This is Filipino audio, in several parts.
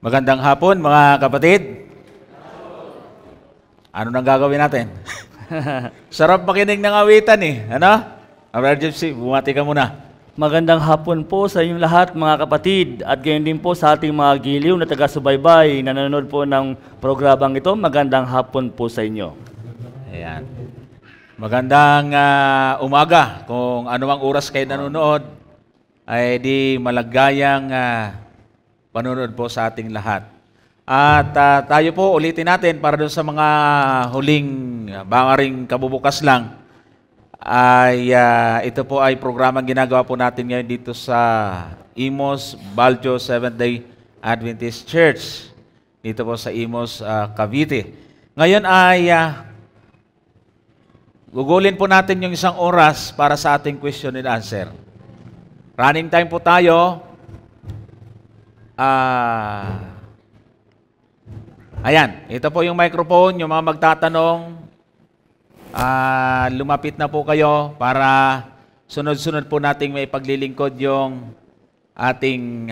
Magandang hapon mga kapatid. Ano nang gagawin natin? Sarap makinig ng awitan eh. Ano? Emergency, bumati ka muna. Magandang hapon po sa inyong lahat mga kapatid at gayon din po sa ating mga giliw na taga-subaybay na nanonood po ng programang ito. Magandang hapon po sa inyo. Ayan. Magandang umaga. Kung anumang oras kayo nanonood, ay di malagayang panonood po sa ating lahat. At tayo po ulitin natin para doon sa mga huling bangaring kabubukas lang. Ay ito po ay programang ginagawa po natin ngayon dito sa Imos Baljo Seventh-day Adventist Church. Dito po sa Imos, Cavite. Ngayon ay gugulin po natin yung 1 oras para sa ating question and answer. Running time po tayo. Ayan, ito po yung microphone, yung mga magtatanong. Lumapit na po kayo para sunod-sunod po nating may paglilingkod yung ating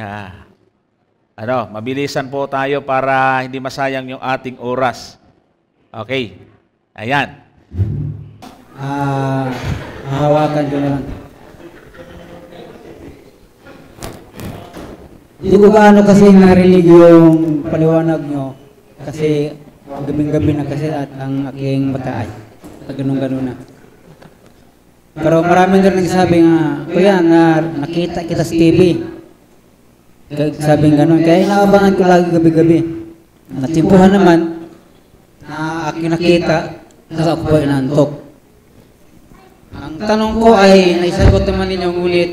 mabilisan po tayo para hindi masayang yung ating oras. Okay. Ayan. Hahawakan ko na lang. Hindi ko gaano kasi narinig yung paliwanag nyo kasi gabing-gabi na kasi at ang aking mata ay ganun-ganun na. Pero marami rin nagsasabi nga, kuya, nakita kita sa TV. Sabing ganun. Kaya inaabangan ko lagi gabi-gabi. Natimpuhan naman na aking nakita, nasa ako po inantok. Ang tanong ko ay, naisagot naman ninyo, ngunit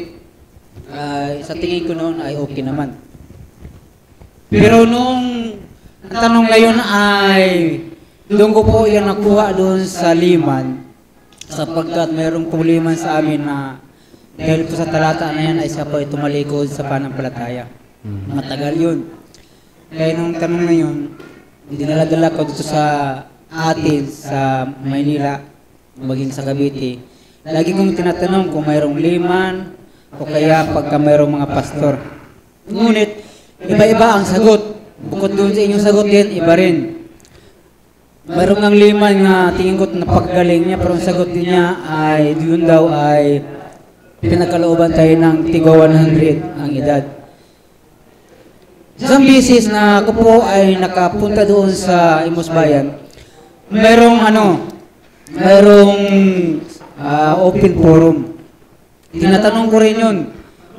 sa tingin ko noon ay okay naman. Pero nung ang tanong na yun ay, doon ko po yan nakuha doon sa Liman sapagkat mayroong puliman sa amin na dahil po sa talata na yan ay siya po ay tumalikod sa panampalataya. Matagal yun. Kaya nung tanong na yun, dinala-dala ko dito sa atin, sa Maynila, maging sa Cavite. Lagi kong tinatanong kung mayroong liman o kaya pagka mayroong mga pastor. Ngunit, iba-iba ang sagot. Bukod doon sa inyong sagot din, iba rin. Mayroong ng liman nga tingin ko napaggaling niya, pero ang sagot niya ay yun daw ay pinagkalooban tayo ng tiga 100 ang edad. Isang bisis na ako po ay nakapunta doon sa Imos Bayan, mayroong open forum. Tinatanong ko rin yun,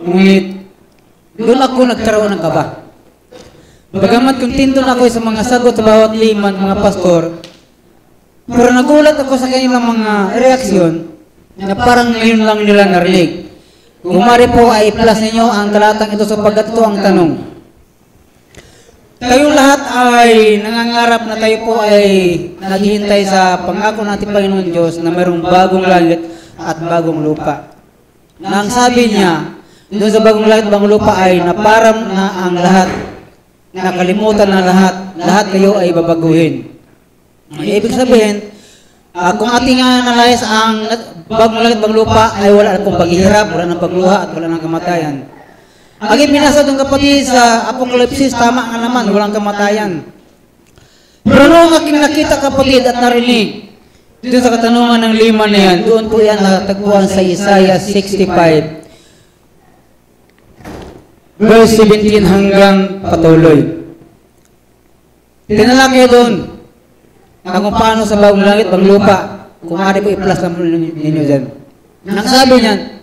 ngunit doon ako nagkaroon ng kaba. Bagamat kontento na ako sa mga sagot sa bawat liman, mga pastor, pero nagulat ako sa kanilang mga reaksyon na parang ngayon lang nila narinig. Kung mari po ay plus ninyo ang talatang ito sapagkat ito ang tanong. Tayong lahat ay nangangarap na tayo po ay naghihintay sa pangako natin Panginoon Diyos na mayroong bagong langit at bagong lupa. Na ang sabi niya, doon sa bagong langit at bagong lupa ay naparam na ang lahat. Nakalimutan na lahat kayo ay babaguhin. Ibig sabihin, kung ating analyze ang bagong langit, bagong lupa ay wala na pong paghihirap, wala ng pagluha at wala ng kamatayan. Ang ibinasa doon kapatid sa Apokalipsis, tama nga naman, walang kamatayan. Pero noong aking nakita kapatid at narinig, doon sa katanungan ng lima na yan, doon po yan natagpuan sa Isaiah 65. Verse 17 hanggang patuloy. Tinalaki doon na kung paano sa bagong langit, bagong lupa, kung maaari po i-plus lang ninyo dyan. Ang sabi niyan,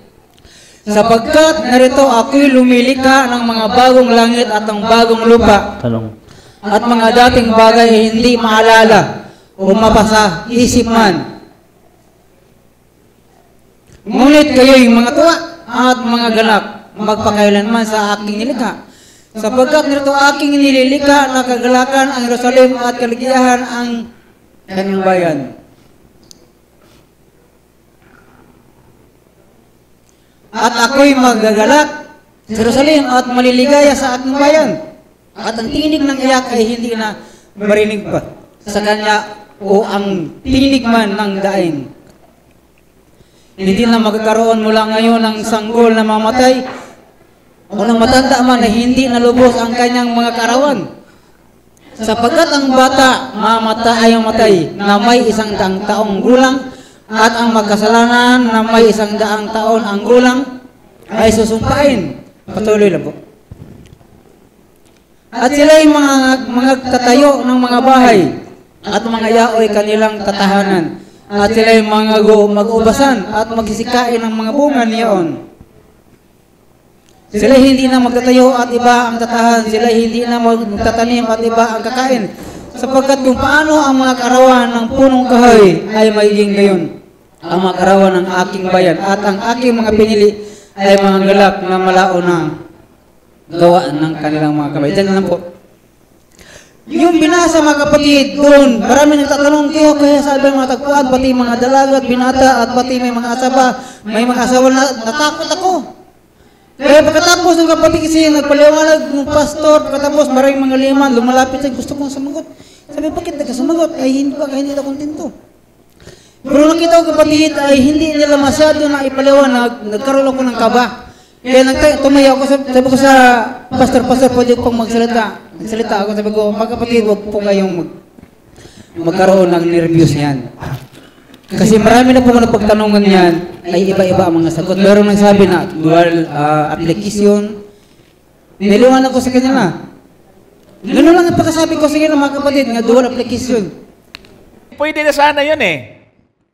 sapagkat narito ako'y lumilika ng mga bagong langit at ng bagong lupa, at mga dating bagay ay hindi maalala o mapasa isip man. Ngunit kayo'y mga tuwa at mga ganap, magpakailanman sa aking nilikha. Sapagkat nito aking nililika na kagalakan ang Jerusalem at kaligayahan ang kanyang bayan. At ako'y magagalak sa Jerusalem at maliligaya sa aking bayan. At ang tinig ng iyak ay hindi na marinig pa sa kanya o ang tinig man ng daing. Hindi na magkakaroon mula ngayon ng sanggol na mamatay o ng matanda man na hindi nalubos ang kanyang mga karawan Sapagkat ang bata mamatay na may 100 taong gulang at ang magkasalanan na may 100 taon ang gulang ay susumpain. Patuloy lang po. At sila'y mga tatayo ng mga bahay at mga yaoy kanilang tatahanan. At sila'y mga mag-ubasan at magsisikain ng mga bunga niyaon. Sila hindi na magtatayo at iba ang tatahan. Sila hindi na magtatanim at iba ang kakain. Sapagkat kung paano ang mga karawan ng punong kahoy ay magiging gayon. Ang mga karawan ng aking bayan at ang aking mga pinili ay mga galak na malao na gawa ng kanilang mga kamay. Diyan lang po. Yung binasa mga kapatid, doon, marami nagtatanong kayo, kaya sabi ng mga tagpuan, pati mga dalaga at binata at pati may mga asawa na natakot ako. Kaya pagkatapos ng kapatid kasi nagpaliwanag ng pastor, pagkatapos maraming mga liman, lumalapit sa gusto kong sumagot. Sabi, bakit nagkasumagot? Ay hindi na kontento. Pero nakita ko kapatid ay hindi nila masyado na ipaliwanag, nagkaroon ako ng kaba. Kaya tumayo ako, sabi ko sa pastor, pwede pong magsalita. Nagsalita ako, sabi ko, mga kapatid, huwag po kayong magkaroon ng nervyos yan. Kasi marami na po mga pagtanungan yan, ay iba-iba ang mga sagot. Meron nagsabi na dual application. Niliwanag ko sa kanya na. Gano'n lang ang pagkasabi ko sa kanya mga kapatid, nga dual application. Pwede na sana yun eh.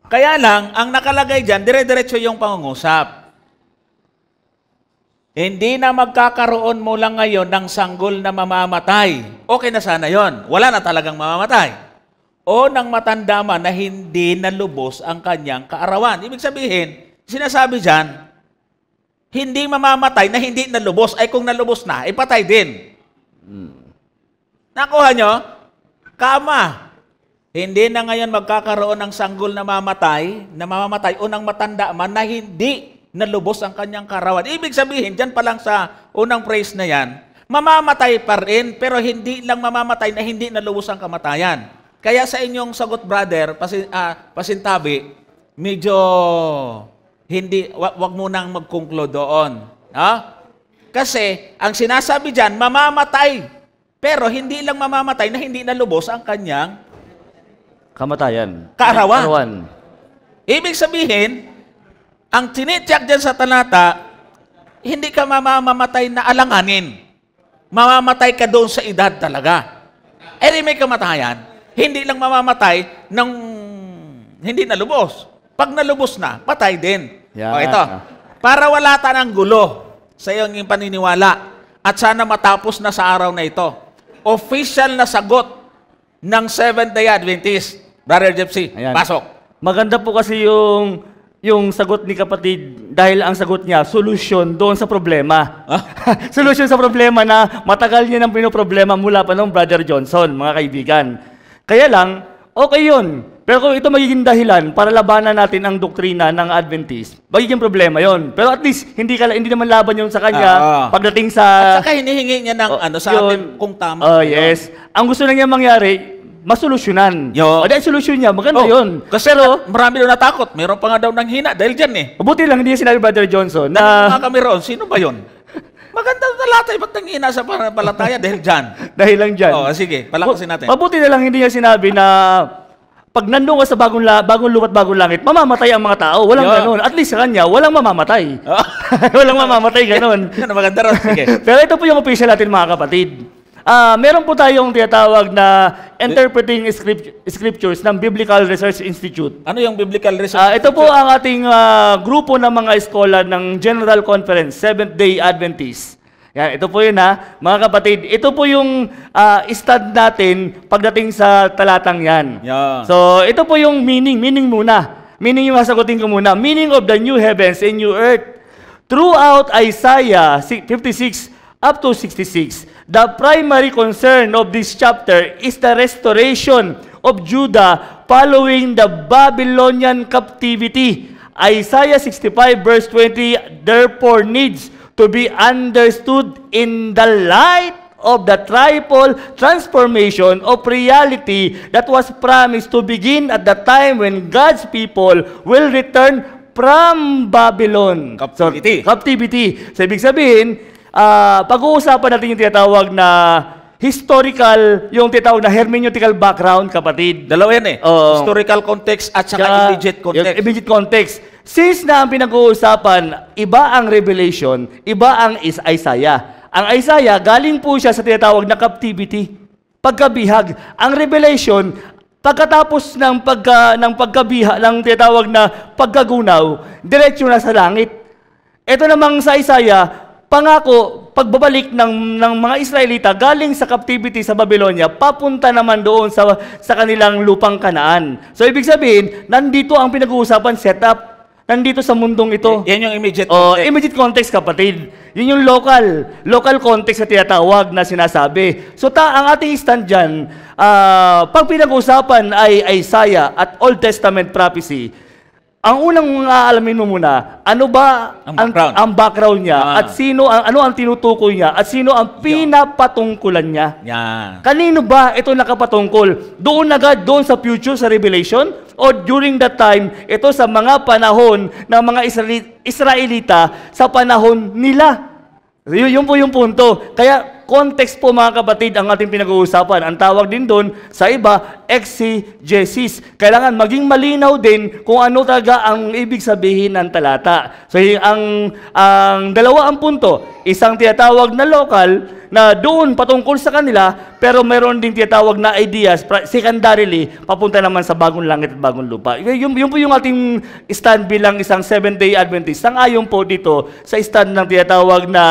Kaya lang, ang nakalagay dyan, dire-diretso yung pangungusap. Hindi na magkakaroon mo lang ngayon ng sanggol na mamamatay. Okay na sana yon. Wala na talagang mamamatay. O ng matanda man na hindi nalubos ang kanyang kaarawan. Ibig sabihin, sinasabi dyan, hindi mamamatay na hindi nalubos. Ay kung nalubos na, ipatay din. Nakuha nyo? Kama. Hindi na ngayon magkakaroon ng sanggol na mamamatay o ng matanda man na hindi nalubos ang kanyang kaarawan. Ibig sabihin, dyan pa lang sa unang phrase na yan, mamamatay pa rin, pero hindi lang mamamatay na hindi nalubos ang kamatayan. Kaya sa inyong sagot, brother, pasintabi, medyo hindi, wag mo nang mag-conclude doon. Ha? Kasi, ang sinasabi dyan, mamamatay, pero hindi lang mamamatay na hindi nalubos ang kanyang Kamatayan. kaarawan. Ibig sabihin, ang tinitiyak dyan sa talata, hindi ka mamamatay na alanganin. Mamamatay ka doon sa edad talaga. Eh, may kamatayan, hindi lang mamamatay ng hindi nalubos. Pag nalubos na, patay din. Yeah. O ito, para wala ng gulo sa iyong paniniwala at sana matapos na sa araw na ito, official na sagot ng Seventh-day Adventist. Brother Jepsy, Ayan. pasok. Maganda po kasi yung sagot ni kapatid dahil ang sagot niya, solusyon doon sa problema. Solusyon sa problema na matagal niya nang pinoproblema mula pa noong Brother Johnson, mga kaibigan. Kaya lang, okay yun. Pero kung ito magiging dahilan para labanan natin ang doktrina ng Adventist, magiging problema yon. Pero at least, hindi naman laban yun sa kanya pagdating sa... At saka hinihingi niya ng sa atin kung tama. Yes. Ang gusto na niya mangyari, masolusyonan. O dahil solusyon niya, maganda yun. Kasi marami daw natakot. Meron pa nga daw nang hina dahil dyan eh. Mabuti lang, hindi sinabi Brother Johnson na... Mga kami roon, sino ba yun? Maganda talata, ba't nang hina sa palataya dahil dyan? Dahil lang dyan. Sige, palakasin natin. Mabuti na lang hindi niya sinabi na pag nandun ka sa bagong lupa't bagong langit, mamamatay ang mga tao. Walang ganun. At least sa kanya, walang mamamatay. Walang mamamatay, ganun. Maganda ron, sige. Pero ito po yung official natin, mga kapatid. Meron po tayong tinatawag na Interpreting Scriptures ng Biblical Research Institute. Ano yung Biblical Research Ito po ang ating grupo ng mga eskola ng General Conference, Seventh-day Adventist. Yan, ito po yun mga kapatid. Ito po yung stud natin pagdating sa talatang yan. Yeah. So, ito po yung meaning muna. Meaning yung sasagutin ko muna. Meaning of the new heavens and new earth. Throughout Isaiah 56 up to 66, the primary concern of this chapter is the restoration of Judah following the Babylonian captivity. Isaiah 65 verse 20 therefore needs to be understood in the light of the triple transformation of reality that was promised to begin at the time when God's people will return from Babylon. Captivity. Captivity. So, ibig sabihin, pag-uusapan natin yung tinatawag na historical, yung tinatawag na hermeneutical background, kapatid. Dalawa yan eh. Oo. Historical context at saka Tsaka, immediate context. yung immediate context. Since na ang pinag-uusapan, iba ang Revelation, iba ang Isaiah. Ang Isaiah, galing po siya sa tinatawag na captivity, pagkabihag. Ang Revelation, pagkatapos ng pagkabiha, ng tinatawag na pagkagunaw, diretso na sa langit. Ito namang sa Isaiah, pangako, pagbabalik ng mga Israelita galing sa captivity sa Babylonia, papunta naman doon sa kanilang lupang Kanaan. So, ibig sabihin, nandito ang pinag-uusapan setup. Nandito sa mundong ito. Yan yung immediate Oh, context. immediate context, kapatid. Yun yung local context na tinatawag na sinasabi. So, ang ating stand dyan, pag pinag-usapan ay Isaiah at Old Testament prophecy, ang unang aalamin mo muna, ano ba ang background niya at ano ang tinutukoy niya at sino ang pinapatungkulan niya. Yan. Kanino ba ito nakapatungkol? Doon agad, doon sa future, sa Revelation? O during that time, ito sa mga panahon ng mga Israelita sa panahon nila? Yun po yung punto. Kaya context po mga kapatid ang ating pinag-uusapan. Ang tawag din doon sa iba, exegesis. Kailangan maging malinaw din kung ano talaga ang ibig sabihin ng talata. So ang dalawa ang punto. Isang tinatawag na local na doon patungkol sa kanila, pero meron din tinatawag na ideas, secondarily, papunta naman sa bagong langit at bagong lupa. Yun po yung ating stand bilang isang Seventh-day Adventist. Sang-ayon po dito sa stand ng tinatawag na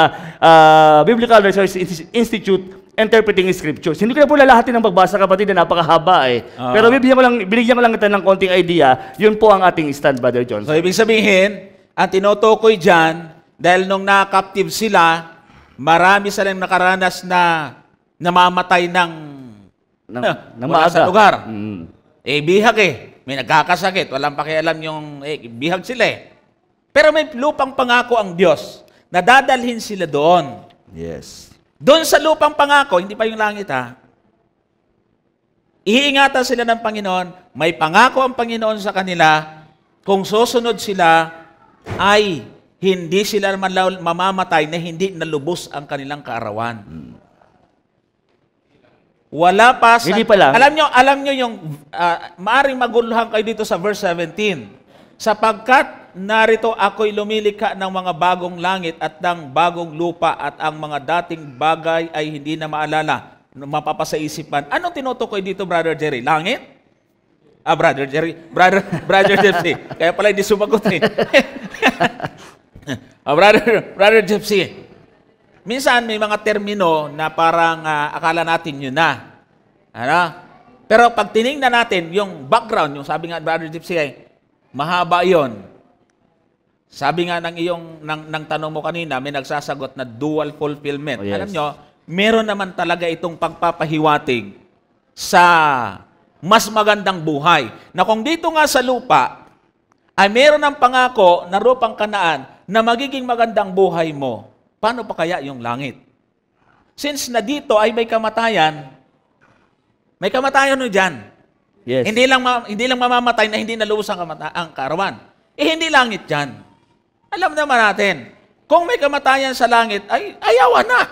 Biblical Research Institute Interpreting Scriptures. Hindi ko na po lalahatin ng pagbasa, kapatid, na napakahaba eh. Pero binigyan ko lang ito ng konting idea. Yun po ang ating stand, Brother Johnson. So, ibig sabihin, ang tinutukoy dyan, dahil nung na-captive sila, marami silang nakaranas na namamatay wala sa lugar. Bihag eh. May nagkakasakit. Walang pakialam yung bihag sila eh. Pero may lupang pangako ang Diyos na dadalhin sila doon. Yes. Doon sa lupang pangako, hindi pa yung langit ha. Iingatan sila ng Panginoon. May pangako ang Panginoon sa kanila. Kung susunod sila, ay hindi sila mamamatay na hindi nalubos ang kanilang kaarawan. Wala pa sa... Hindi pa lang. Alam nyo yung... maaring maguluhan kayo dito sa verse 17. Sapagkat narito ako'y lumilikha ng mga bagong langit at ng bagong lupa at ang mga dating bagay ay hindi na maalala, mapapasaisipan. Anong tinutukoy dito, Brother Jerry? Langit? Brother Jerry. Brother Jeffy. Kaya pala hindi sumagot eh. Brother Gypsy, minsan may mga termino na parang akala natin yun na. Ano? Pero pag tinignan natin yung background, yung sabi nga Brother Gypsy ay mahaba yon. Sabi nga ng tanong mo kanina, may nagsasagot na dual fulfillment. Oh, yes. Alam nyo, meron naman talaga itong pagpapahiwatig sa mas magandang buhay. Na kung dito nga sa lupa, ay meron ng pangako na lupang Kanaan na magiging magandang buhay mo, paano pa kaya yung langit? Since na dito ay may kamatayan no dyan. Yes. Hindi lang mamamatay na hindi nalubos ang kaarawan. Hindi langit dyan. Alam naman natin, kung may kamatayan sa langit, ay ayawan na.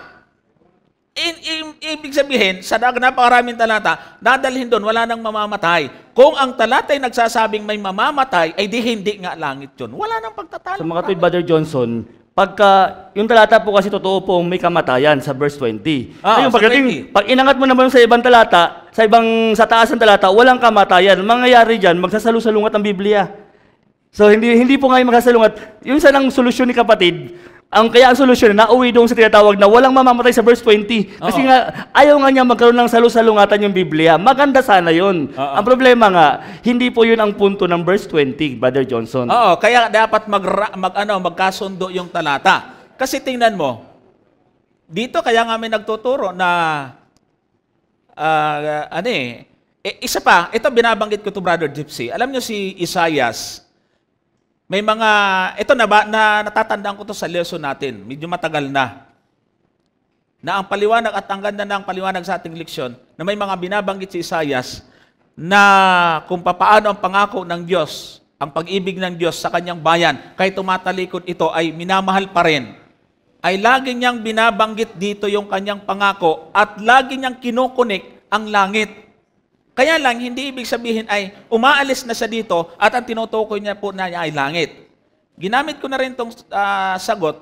Ibig sabihin, sa napakaraming talata, dadalhin doon, wala nang mamamatay. Kung ang talata ay nagsasabing may mamamatay, ay di hindi nga langit yun. Wala nang pagtatalo. So mga Brother Johnson, yung talata po kasi totoo po may kamatayan sa verse 20. Ayun, pag inangat mo naman sa ibang talata, sa taas ng talata, walang kamatayan. Mangyayari dyan, magsasalusalungat ang Biblia. So hindi po ngayon magsasalungat. Yung sanang solusyon ni kapatid, kaya ang solusyon na nauwi doon sa tinatawag na walang mamamatay sa verse 20. Kasi nga, ayaw nga niya magkaroon ng salusalungatan yung Biblia. Maganda sana yun. Ang problema nga, hindi po yun ang punto ng verse 20, Brother Johnson. Oo, kaya dapat magkasundo yung talata. Kasi tingnan mo, dito kaya nga may nagtuturo na, isa pa, ito binabanggit ko to Brother Gypsy. Alam niyo si Isaias, may mga, ito natatandaan ko to sa lesson natin, medyo matagal na ang paliwanag at ang ganda ng paliwanag sa ating leksyon, na may mga binabanggit si Isaias na kung papaano ang pangako ng Diyos, ang pag-ibig ng Diyos sa kanyang bayan, kahit tumatalikod ito ay minamahal pa rin. ay lagi niyang binabanggit dito yung kanyang pangako at lagi niyang kinukunik ang langit. Kaya lang, hindi ibig sabihin ay umaalis na siya dito at ang tinutukoy niya po na niya ay langit. Ginamit ko na rin itong sagot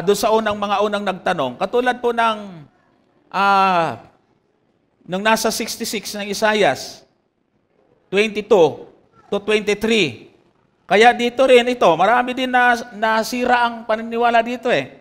doon sa mga unang nagtanong. Katulad po ng nung nasa 66 ng Isaias, 22 to 23. Kaya dito rin ito, marami din nasira ang paniniwala dito eh.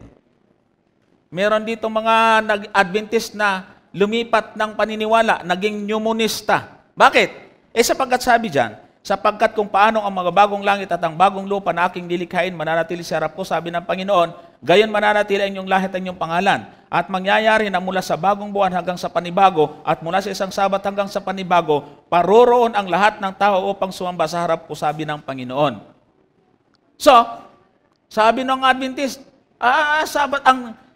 Meron dito mga nag-Adventist na lumipat ng paniniwala, naging numonista. Bakit? Sapagkat sabi dyan, sapagkat kung paano ang mga bagong langit at ang bagong lupa na aking lilikhain mananatili sa harap ko, sabi ng Panginoon, gayon mananatili ang inyong lahit at inyong pangalan. At mangyayari na mula sa bagong buwan hanggang sa panibago at mula sa isang Sabat hanggang sa panibago, paroroon ang lahat ng tao upang sumamba sa harap ko, sabi ng Panginoon. So, sabi ng Adventist, Sabat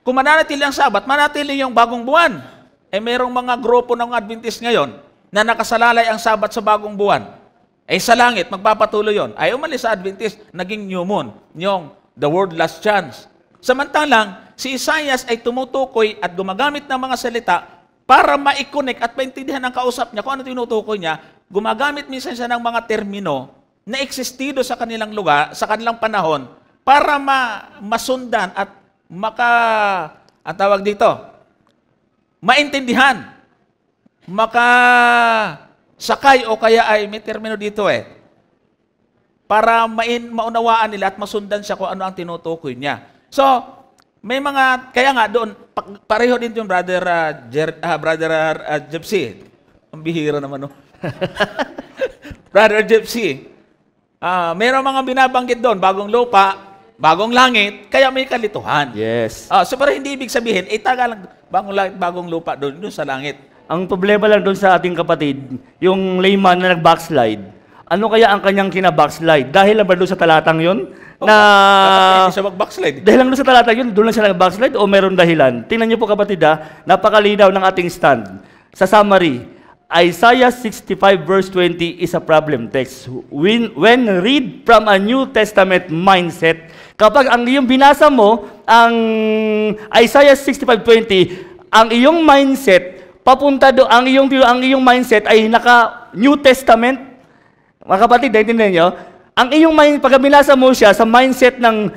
kung mananatili ang Sabat, mananatili yung bagong buwan. Merong mga grupo ng Adventist ngayon na nakasalalay ang Sabat sa bagong buwan. Sa langit, magpapatuloy yon. Ay umalis sa Adventist, naging new moon, yung the world last chance. Samantalang, si Isaias ay tumutukoy at gumagamit ng mga salita para ma-connect at maintindihan ng kausap niya kung ano tinutukoy niya. Gumagamit minsan siya ng mga termino na existido sa kanilang lugar, sa kanilang panahon, para masundan at ang tawag dito, maintindihan, sakay o kaya ay may termino dito para maunawaan nila at masundan siya kung ano ang tinutukoy niya. So, may kaya nga doon, pareho din yung brother Gypsy. Ang bihira naman, no? Brother Gypsy. Mayroong mga binabanggit doon, bagong lupa, bagong langit, kaya may kalituhan. Yes. So, pero hindi ibig sabihin, taga lang, bagong langit, bagong lupa doon sa langit. Ang problema lang doon sa ating kapatid, yung layman na nag-backslide, ano kaya ang kanyang kina-backslide? Dahil lang ba doon sa talatang yun? Hindi siya mag-backslide. Dahil lang doon sa talatang yun, doon lang siya nag-backslide o meron dahilan? Tingnan niyo po kapatid napakalinaw ng ating stand. Sa summary, Isaiah 65 verse 20 is a problem text. When read from a New Testament mindset, kapag ang iyong binasa mo, ang Isaiah 65:20, ang iyong mindset, papunta do ang iyong mindset ay naka New Testament. Mga kapatid, naintindihan niyo? Ang iyong pag binasa mo siya sa mindset ng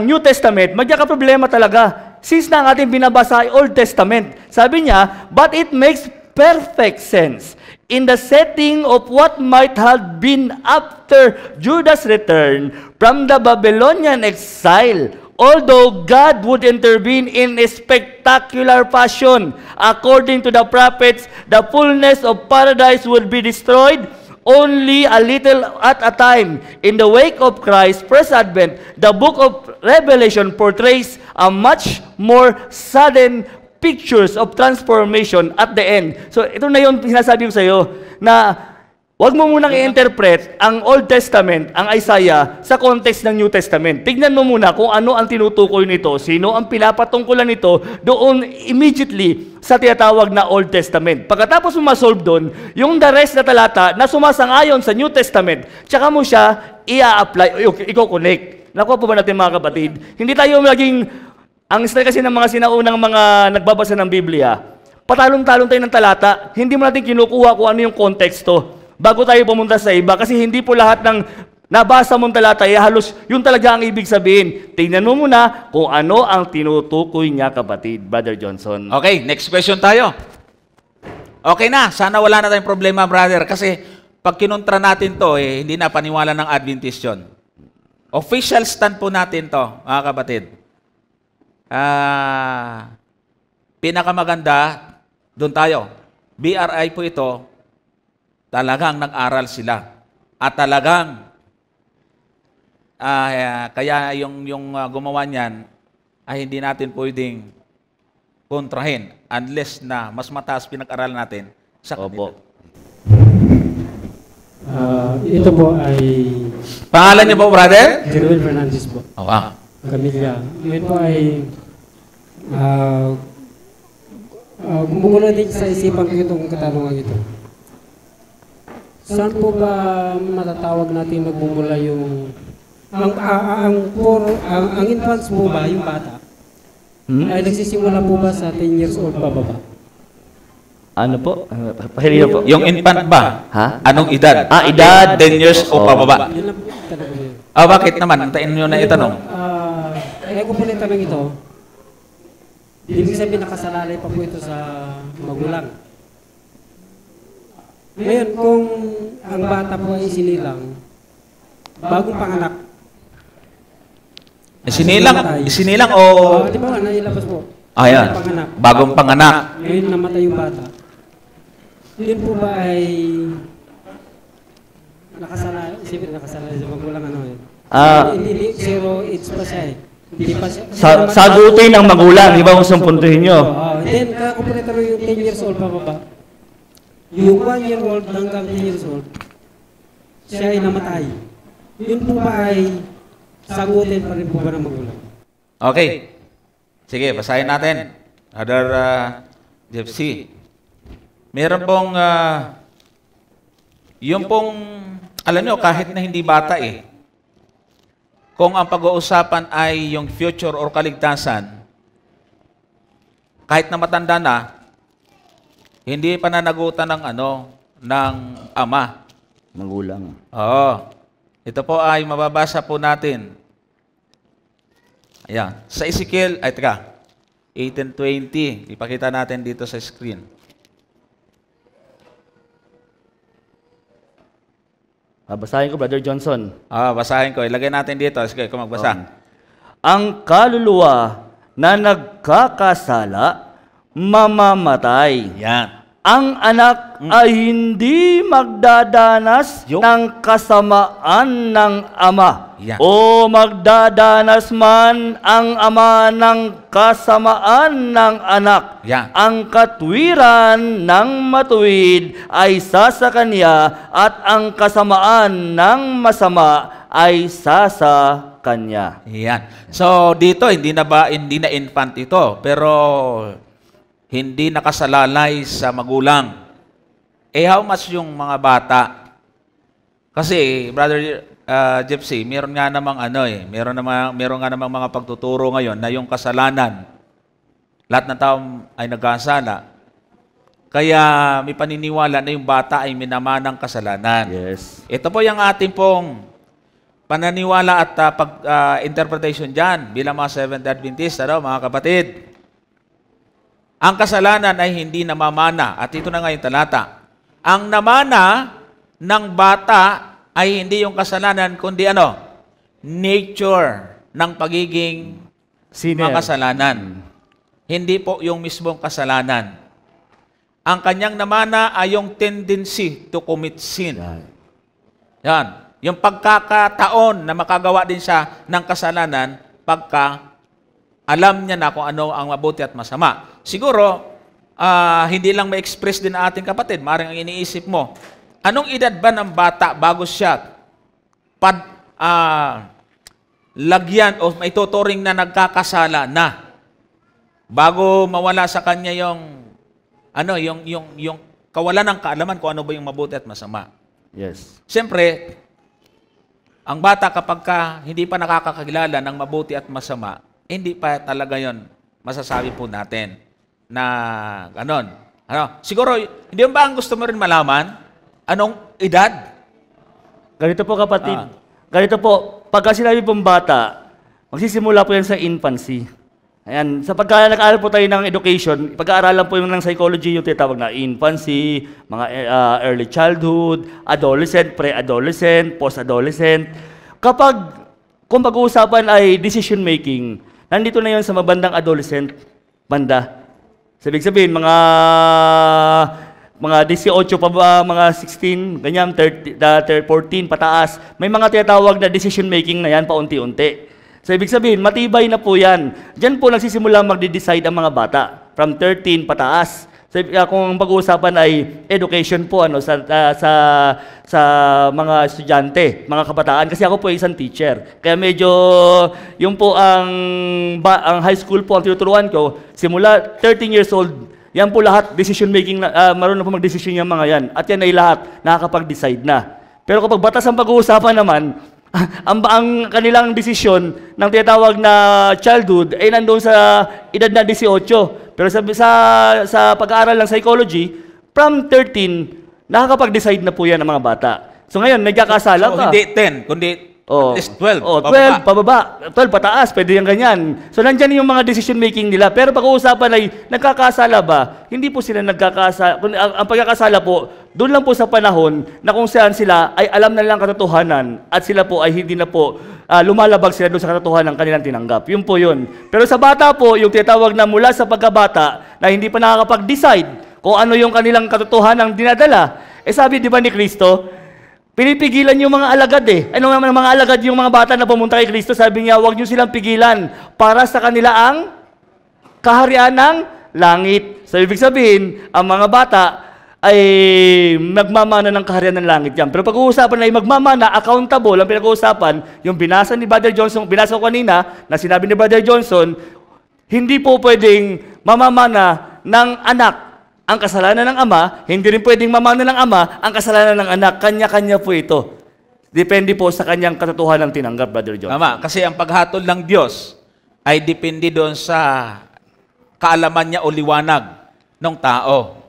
New Testament, magkakaproblema talaga. Since na ang ating binabasa ay Old Testament. Sabi niya, but it makes perfect sense in the setting of what might have been after Judah's return from the Babylonian exile. Although God would intervene in a spectacular fashion, according to the prophets, the fullness of paradise would be destroyed only a little at a time. In the wake of Christ's first advent, the book of Revelation portrays a much more sudden pictures of transformation at the end. So ito na yung sinasabi ko sa iyo na wag mo munang i-interpret ang Old Testament, ang Isaiah, sa context ng New Testament. Tignan mo muna kung ano ang tinutukoy nito, sino ang pinapatungkulan nito doon immediately sa tinatawag na Old Testament. Pagkatapos mo ma-solve doon, yung the rest na talata na sumasang-ayon sa New Testament, tsaka mo siya i-apply, i-connect. Nakuha po ba natin mga kapatid? Hindi tayo maging, ang style kasi ng mga sinaunang mga nagbabasa ng Biblia, patalong-talong tayo ng talata, hindi mo natin kinukuha kung ano yung konteksto bago tayo pumunta sa iba, kasi hindi po lahat ng nabasa mong talata ay halos yun talaga ang ibig sabihin. Tingnan mo muna kung ano ang tinutukoy niya, kapatid, Brother Johnson. Okay, next question tayo. Okay na, sana wala na tayong problema, brother, kasi pag kinontra natin to, hindi na paniwala ng Adventist yun. Official stand po natin to, mga kapatid. Pinakamaganda, doon tayo. BRI po ito, talagang nag-aral sila. At talagang, kaya yung gumawa niyan, ay hindi natin pwedeng kontrahin unless na mas mataas pinag-aral natin sa kanila. Ito po ay... Pangalan niyo po, brother? Jeruel Fernandez po. Camilla. Yun po ay... Bumula din sa isipan ko itong katanungan ito. Saan po ba matatawag natin nagbumula yung ang infants po ba, yung bata, ay nagsisimula po ba sa 10 years old pababa? Ano po? Pahilino po. Yung infant ba? Ha? Anong edad? Edad. 10 years o pababa. Yun lang po talaga yun. Bakit naman? Antayin nyo na itanong. Kaya ko po na itanong ito, ibig sabihin nakasalalay pa po ito sa magulang. Ngayon, kung ang bata po ay sinilang, bagong panganak. Sinilang o... Di ba nga, nailabas po. Ayan. Panganak. Bagong panganak. Ngayon namatay yung bata. Yun po ba ay nakasalalay sa magulang ano yun? Hindi, 0 age pa siya eh. Hindi pa siya. Sagutin ng magulang, di ba kung saan puntuhin nyo? Then, kakumpleto yung 10 years old pa ba? Yung 1 year old hanggang 10 years old, siya ay namatay. Yun po ba ay sagutin pa rin po ba ng magulang? Okay. Sige, basahin natin. Other Jeff C. Meron pong, yung pong, alam nyo, kahit na hindi bata eh, kung ang pag-uusapan ay yung future or kaligtasan, kahit na matanda na, hindi pananagutan ng ng ama. Magulang. Oo. Ito po ay mababasa po natin. Ayan. Sa Ezekiel, 18:20. Ipakita natin dito sa screen. Basahin ko, Brother Johnson. Basahin ko. Ilagay natin dito. Sige, kung magbasa. Ang kaluluwa na nagkakasala, mamamatay. Yan. Ang anak ay hindi magdadanas ng kasamaan ng ama. Yan. O magdadanas man ang ama ng kasamaan ng anak. Yan. Ang katwiran ng matuwid ay sa kanya at ang kasamaan ng masama ay sa kanya. Yan. So, dito, hindi na infant ito, pero hindi nakasalalay sa magulang. How much yung mga bata? Kasi, Brother Gypsy, meron nga namang meron nga namang mga pagtuturo ngayon na yung kasalanan, lahat ng tao ay nagkasala. Kaya may paniniwala na yung bata ay minamanang kasalanan. Yes. Ito po yung ating pong pananiwala at interpretation dyan bilang mga Seventh-day Adventist, mga kapatid. Ang kasalanan ay hindi namamana. At ito na nga yung talata. Ang namana ng bata ay hindi yung kasalanan, kundi nature ng pagiging makasalanan. Hindi po yung mismong kasalanan. Ang kanyang namana ay yung tendency to commit sin. Yan. Yung pagkakataon na makagawa din siya ng kasalanan pagka alam niya na kung ano ang mabuti at masama. Siguro, hindi lang ma-express din ng ating kapatid. Maring ang iniisip mo, anong edad ba ng bata bago siya lagyan o may tuturing na nagkakasala na bago mawala sa kanya yung kawalan ng kaalaman kung ano ba yung mabuti at masama. Yes. Siyempre, ang bata kapag hindi pa nakakakilala ng mabuti at masama, hindi pa talaga yon masasabi po natin na ganon. Siguro, hindi ba ang gusto mo rin malaman? Anong edad? Ganito po kapatid. Ganito po, pagka sinabi pong bata, magsisimula po yan sa infancy. Ayan, sa pagka nag-aaral po tayo ng education, pag-aaralan po yung ng psychology, yung tinatawag na infancy, mga early childhood, adolescent, pre-adolescent, post-adolescent. Kung pag-uusapan ay decision making, nandito na yun sa mabandang adolescent banda. Sabi sabihin, mga 18 pa ba, mga 16, ganyan, 14 pataas. May mga tinatawag na decision making na yan paunti-unti. So, ibig sabihin, matibay na po yan. Diyan po nagsisimula magde-decide ang mga bata from 13 pataas. So, kung pag-uusapan ay education po sa mga estudyante, mga kabataan. Kasi ako po ay isang teacher. Kaya medyo, yung po ang high school po, ang tinuturuan ko, simula 13 years old, yan po lahat, decision making, marunong po mag-decision yung mga yan. At yan ay lahat, nakakapag-decide na. Pero kapag batas ang pag-uusapan naman, ang kanilang desisyon ng tinatawag na childhood ay nandoon sa edad na 18. Pero sa pag-aaral ng psychology, from 13, nakakapag-decide na po yan ang mga bata. So ngayon, nagkakasala So, ka. hindi 10, kundi at least 12. 12, pababa. 12, pataas. Pwede yung ganyan. So, nandyan yung mga decision making nila. Pero pag-uusapan ay, nagkakasala ba? Hindi po sila nagkakasala. Ang pagkakasala po, doon lang po sa panahon na kung saan sila ay alam na lang katotohanan at sila po ay hindi na po lumalabag sila doon sa katotohanan ng kanilang tinanggap. Yun po yun. Pero sa bata po, yung tinatawag na mula sa pagkabata na hindi pa nakakapag-decide kung ano yung kanilang katotohanan dinadala. Eh sabi di ba ni Kristo, pinipigilan yung mga alagad eh. Ano naman mga alagad yung mga bata na pumunta kay Kristo? Sabi niya, huwag niyo silang pigilan para sa kanila ang kaharian ng langit. So, ibig sabihin, ang mga bata ay magmamana ng kaharian ng langit yan. Pero pag-uusapan ay magmamana, accountable, ang pinag-uusapan, yung binasa ni Brother Johnson, binasa ko kanina, na sinabi ni Brother Johnson, hindi po pwedeng mamamana ng anak ang kasalanan ng ama, hindi rin pwedeng mamana ng ama ang kasalanan ng anak. Kanya-kanya po ito. Depende po sa kanyang katotohanan ng tinanggap, Brother Johnson. Tama, kasi ang paghatol ng Diyos ay depende doon sa kaalaman niya o liwanag ng tao.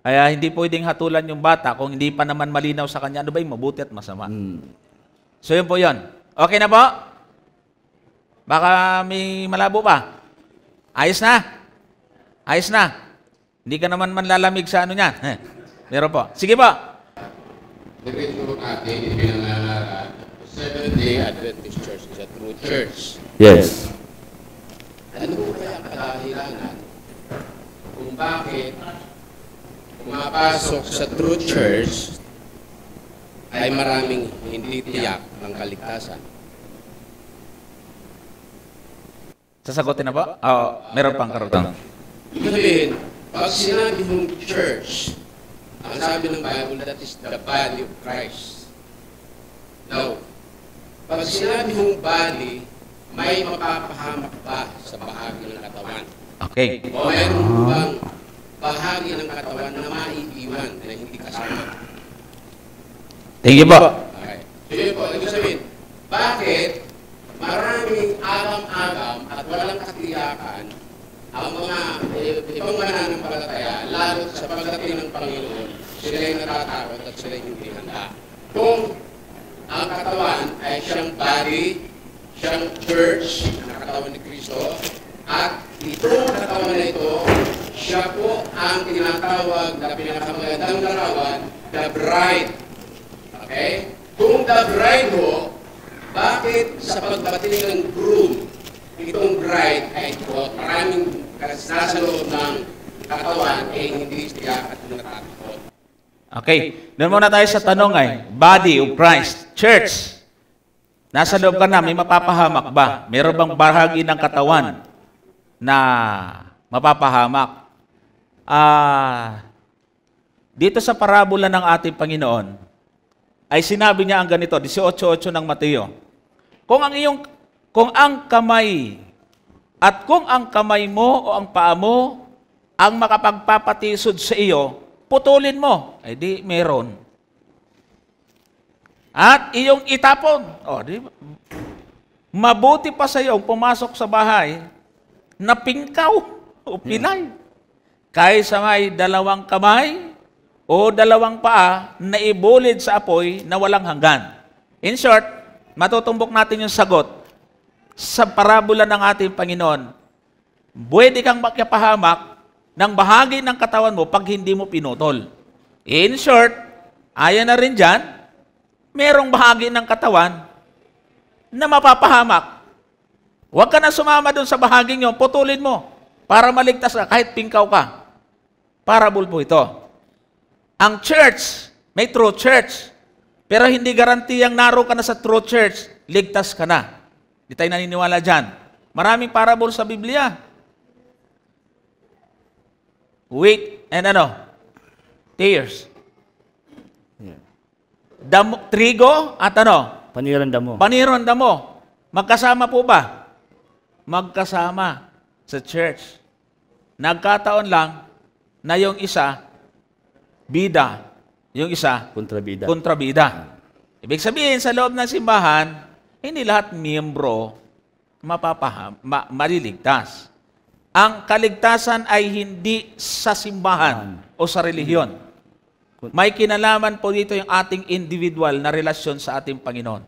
Kaya hindi pwedeng hatulan yung bata kung hindi pa naman malinaw sa kanya ano ba yung mabuti at masama. So yun po yun. Okay na po? Baka may malabo pa. Ayos na? Ayos na? Hindi ka naman manlalamig sa ano niyan. Meron po. Sige po. Direkto natin ipinangaral, Seventh-day Adventist Church is a true church. Yes. Ano po kaya ang kadahilanan kung bakit pumapasok sa true church ay maraming hindi tiyak ng kaligtasan? Sasagutin na po? Oo, meron pang karutang. Ibig sabihin, pag sinabi mong church, ang sabi ng Bible, that is the body of Christ. Now, pag sinabi mong body, may mapapahamak ba sa bahagi ng katawan? Okay. O mayroon bang bahagi ng katawan na maiiwan na hindi kasama? Thank you po. Okay. So yun po, ibig sabihin, bakit maraming agam-agam at walang katiyakan ang mga ibang mananampalataya, lalo sa pagdating ng Panginoon, sila ay natatakot at sila ay hindi handa. Kung ang katawan ay siyang body, siyang church, na katawan ni Kristo, at itong katawan na ito, siya po ang tinatawag na pinakamagandang larawan, the bride. Okay? Kung the bride ho, bakit sa pagbating ng groom, itong bride ay maraming nasa loob ng katawan ay hindi siya at natatakot? Okay. Doon muna tayo sa tanong ay, body of Christ, church. Nasa loob ka na, may mapapahamak ba? Meron bang bahagi ng katawan na mapapahamak? Dito sa parabola ng ating Panginoon, ay sinabi niya ang ganito, 18:8 ng Mateo. Kung ang kamay at kung ang kamay mo o ang paa mo ang makapagpapatisod sa iyo, putulin mo. Eh di, meron. At iyong itapon. O, di ba? Mabuti pa sa iyo pumasok sa bahay na pingkaw o pilay. Kaysa may dalawang kamay o dalawang paa na ibulid sa apoy na walang hanggan. In short, matutumbok natin yung sagot sa parabola ng ating Panginoon. Pwede kang makipahamak ng bahagi ng katawan mo pag hindi mo pinutol. In short, ayan na rin dyan, merong bahagi ng katawan na mapapahamak. Huwag ka na sumama dun sa bahaging yun, putulin mo para maligtas ka kahit pingkaw ka. Parable po ito. Ang church, may true church, pero hindi garantiyang naroon ka na sa true church, ligtas ka na. Hindi tayo naniniwala dyan. Maraming parable sa Biblia. Wheat and tears. Trigo at Paniran damo. Paniron damo. Magkasama po ba? Magkasama sa church. Nagkataon lang na yung isa, bida. Yung isa, Kontrabida. kontrabida. Ibig sabihin, sa loob ng simbahan, hindi lahat miyembro maliligtas. Ang kaligtasan ay hindi sa simbahan o sa relihiyon. May kinalaman po dito yung ating individual na relasyon sa ating Panginoon.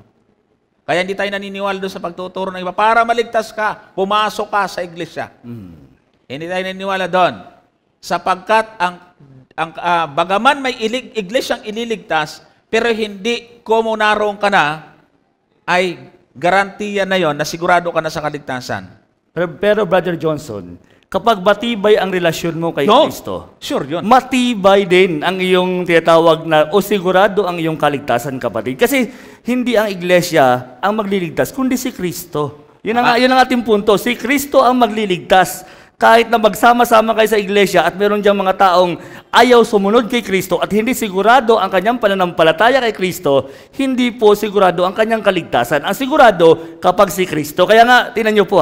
Kaya hindi tayo naniniwala doon sa pagtuturo ng iba. Para maligtas ka, pumasok ka sa iglesia. Hindi tayo naniniwala doon. Sapagkat bagaman may iglesyang ililigtas, pero hindi kung naroon ka na, ay garantiya na yon na sigurado ka na sa kaligtasan. Pero Brother Johnson, kapag matibay ang relasyon mo kay Kristo, Sure yun. matibay din ang iyong tinatawag na o sigurado ang iyong kaligtasan, kapatid. Kasi hindi ang iglesia ang magliligtas, kundi si Kristo. Yun ang ating punto. Si Kristo ang magliligtas. Kahit na magsama-sama kayo sa iglesia at meron diyang mga taong ayaw sumunod kay Kristo at hindi sigurado ang kanyang pananampalataya kay Kristo, hindi po sigurado ang kanyang kaligtasan. Ang sigurado kapag si Kristo. Kaya nga, tingnan niyo po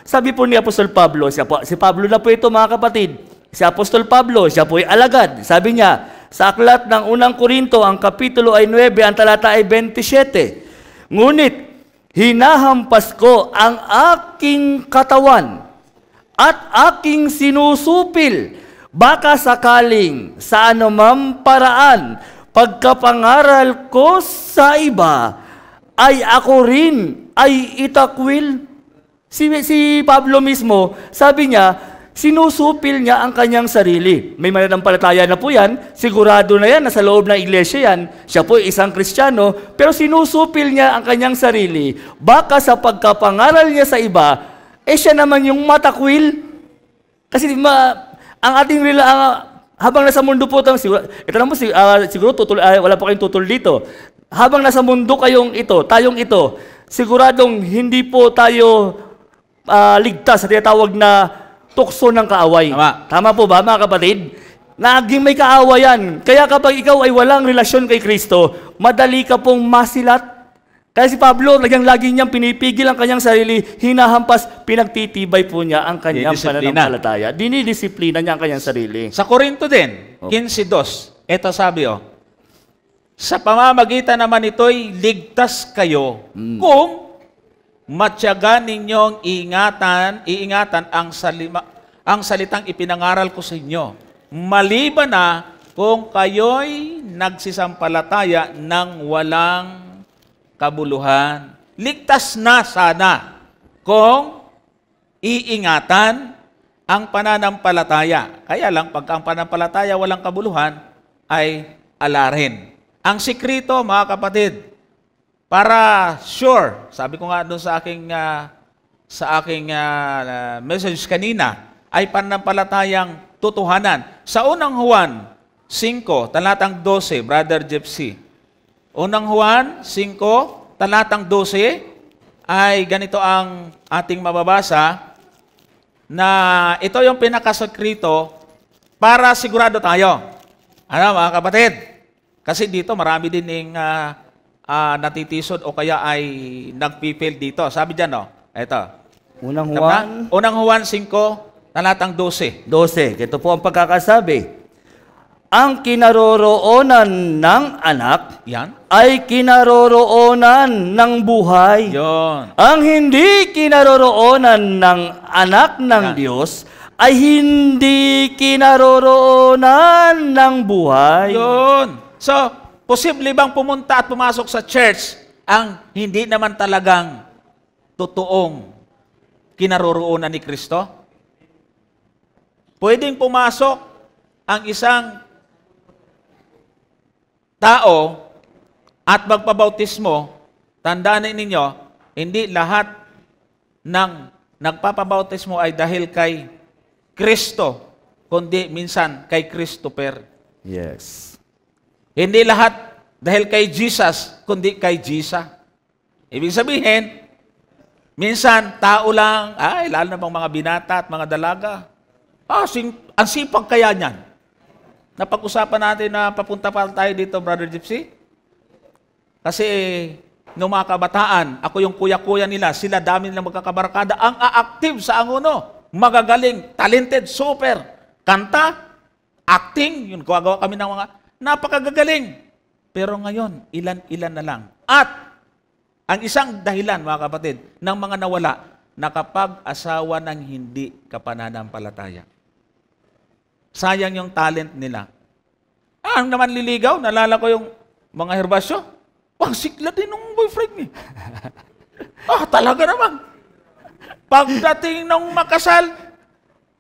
sabi po ni Apostol Pablo, si Pablo na po ito mga kapatid, si Apostol Pablo, siya po ay alagad. Sabi niya, sa aklat ng unang Korinto, ang kapitulo ay 9, ang talata ay 27. Ngunit, hinahampas ko ang aking katawan at aking sinusupil, baka sakaling sa anumang paraan, pagkapangaral ko sa iba, ay ako rin ay itakwil. Si Pablo mismo, sabi niya, sinusupil niya ang kanyang sarili. May mananampalataya na po yan, sigurado na yan, nasa loob ng iglesia yan, siya po isang Kristiyano, pero sinusupil niya ang kanyang sarili, baka sa pagkapangaral niya sa iba, siya naman yung matakwil. Kasi ang ating habang nasa mundo po ito naman siguro wala po kayong tutol dito. Habang nasa mundo tayong ito, siguradong hindi po tayo ligtas sa tinatawag na tukso ng kaaway. Tama po ba, mga kapatid? Naging may kaawayan. Kaya kapag ikaw ay walang relasyon kay Kristo, madali ka pong masilat. Kaya si Pablo, lagi niyang pinipigil ang kanyang sarili, hinahampas, pinagtitibay po niya ang kanyang pananampalataya. Dinidisiplina niya ang kanyang sarili. Sa Korinto din, 15:2, ito sabi sa pamamagitan naman ito'y ligtas kayo kung matyaga ninyong iingatan ang salitang ipinangaral ko sa inyo. Maliban na kung kayo'y nagsisampalataya ng walang kabuluhan. Ligtas na sana kung iingatan ang pananampalataya. Kaya lang, pag ang pananampalataya walang kabuluhan, ay alarin. Ang sikrito, mga kapatid, para sure, sabi ko nga doon sa aking message kanina, ay pananampalatayang tutuhanan. Sa unang Juan 5, talatang 12, Brother Gypsy, unang Juan 5, talatang 12, ay ganito ang ating mababasa, na ito yung pinakasakrito para sigurado tayo. Ano, mga kapatid? Kasi dito marami din yung natitisod o kaya ay nagpipil dito. Sabi dyan, ito. Unang Juan 5, talatang 12. 12, ito po ang pagkakasabi. Ang kinaroroonan ng anak ay kinaroroonan ng buhay. Yon. Ang hindi kinaroroonan ng anak ng Diyos ay hindi kinaroroonan ng buhay. Yon. So, posible bang pumunta at pumasok sa church ang hindi naman talagang totoong kinaroroonan ni Kristo? Pwedeng pumasok ang isang tao at magpabautismo. Tandaan ninyo, hindi lahat ng nagpapabautismo ay dahil kay Kristo, kundi minsan kay Christopher. Yes. Hindi lahat dahil kay Jesus, kundi kay Jesus. Ibig sabihin, minsan tao lang, lalo na bang mga binata at mga dalaga, ang sipag kaya niyan. Napag-usapan natin na papunta pa tayo dito, Brother Gypsy. Kasi nung mga kabataan, ako yung kuya-kuya nila, sila dami nilang magkakabarkada, ang a-active sa anguno, magagaling, talented, super, kanta, acting, yun, gagawa kami ng mga napakagagaling. Pero ngayon, ilan-ilan na lang At ang isang dahilan, mga kapatid, ng mga nawala, nakapag-asawa ng hindi kapananampalataya. Sayang yung talent nila. Ang naman liligaw, nalala ko yung mga herbasyo, wang sikla din ng boyfriend niya. Talaga naman. Pagdating ng makasal,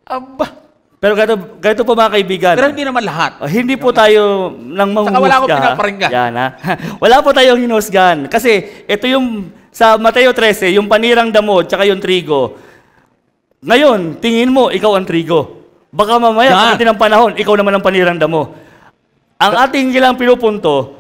aba. Pero ganito po mga kaibigan. Pero hindi naman lahat. Hindi po tayo nang Saka wala akong pinaparinggan. Yan, ha? Wala po tayong hinusgan. Kasi ito yung sa Mateo 13, yung panirang damo tsaka yung trigo. Ngayon, tingin mo, ikaw ang trigo. Baka mamaya, pagdating ng panahon, ikaw naman ang panirang damo. Ang ating kailangang pinupunto,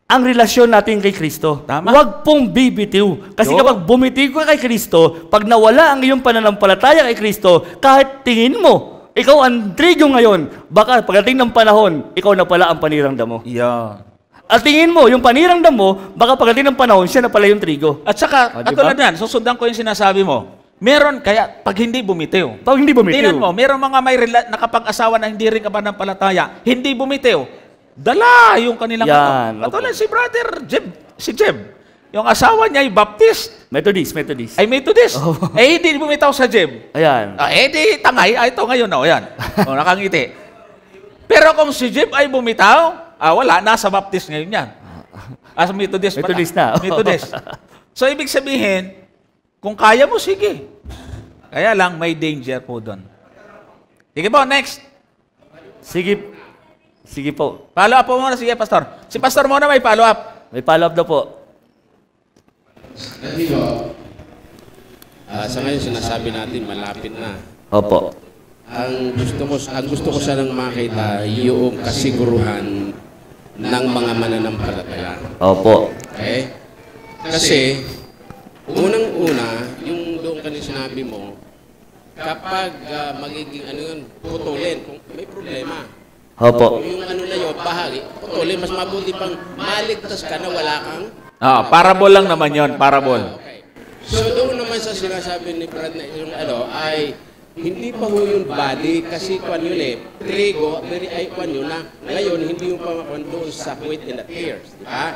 ang relasyon natin kay Kristo. Tama. Huwag pong bibitiw. Kasi kapag bumitiw ka kay Kristo, pag nawala ang iyong pananampalataya kay Kristo, kahit tingin mo, ikaw ang trigo ngayon, baka pagdating ng panahon, ikaw na pala ang panirang damo. Yeah. At tingin mo, yung panirang damo, baka pagdating ng panahon, siya na pala yung trigo. At saka, Diba? katulad yan, susundan ko yung sinasabi mo. Meron kaya, pag hindi bumitiw. Pag hindi bumitiw. Tingnan mo, meron mga may nakapag-asawa na hindi rin kapananampalataya, hindi bumitiw. Dala yung kanilang Yan. Katulad si brother Jeb, si Jeb. Yung asawa niya ay Baptist. Methodist. Ay Methodist. Hindi bumitaw sa Jeb. Ayan. Di tangay. Ito ngayon, yan. Nakangiti. Pero kung si Jeb ay bumitaw, wala, nasa Baptist ngayon yan. As Methodist pala. Methodist na. Methodist. So, ibig sabihin, kung kaya mo, sige. Kaya lang, may danger po doon. Sige po, next. Sige po. Follow up po muna. Sige, Pastor. Si Pastor muna may follow up. May follow up daw po. Dito, sa ngayon sinasabi natin malapit na. Opo. Ang gusto ko sanang makita yung kasiguruhan ng mga mananampalataya. Opo. Okay? Kasi unang-una, yung doon kanina sinabi mo, kapag magiging putulin, kung may problema. Opo. Yung na yun, bahagi, putulin, mas mabuti pang maligtas ka na wala kang Parable lang naman yon, parable. Okay. So doon naman sa sinasabi ni Brad na yung ay hindi pa ho yung body kasi kwan yun trigo, ay kwan yun na ngayon hindi yung pamakwan doon sa wheat and the tears, di ba?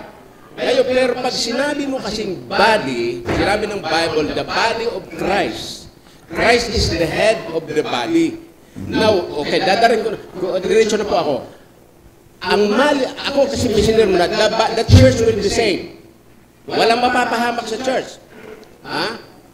Ngayon, pero pag sinabi mo kasing body, sinabi ng Bible, the body of Christ. Christ is the head of the body. Now, okay, dadarin ko, diretso na po ako. Ako kasi missionary mo na, the church will be saved. Walang mapapahamak sa church.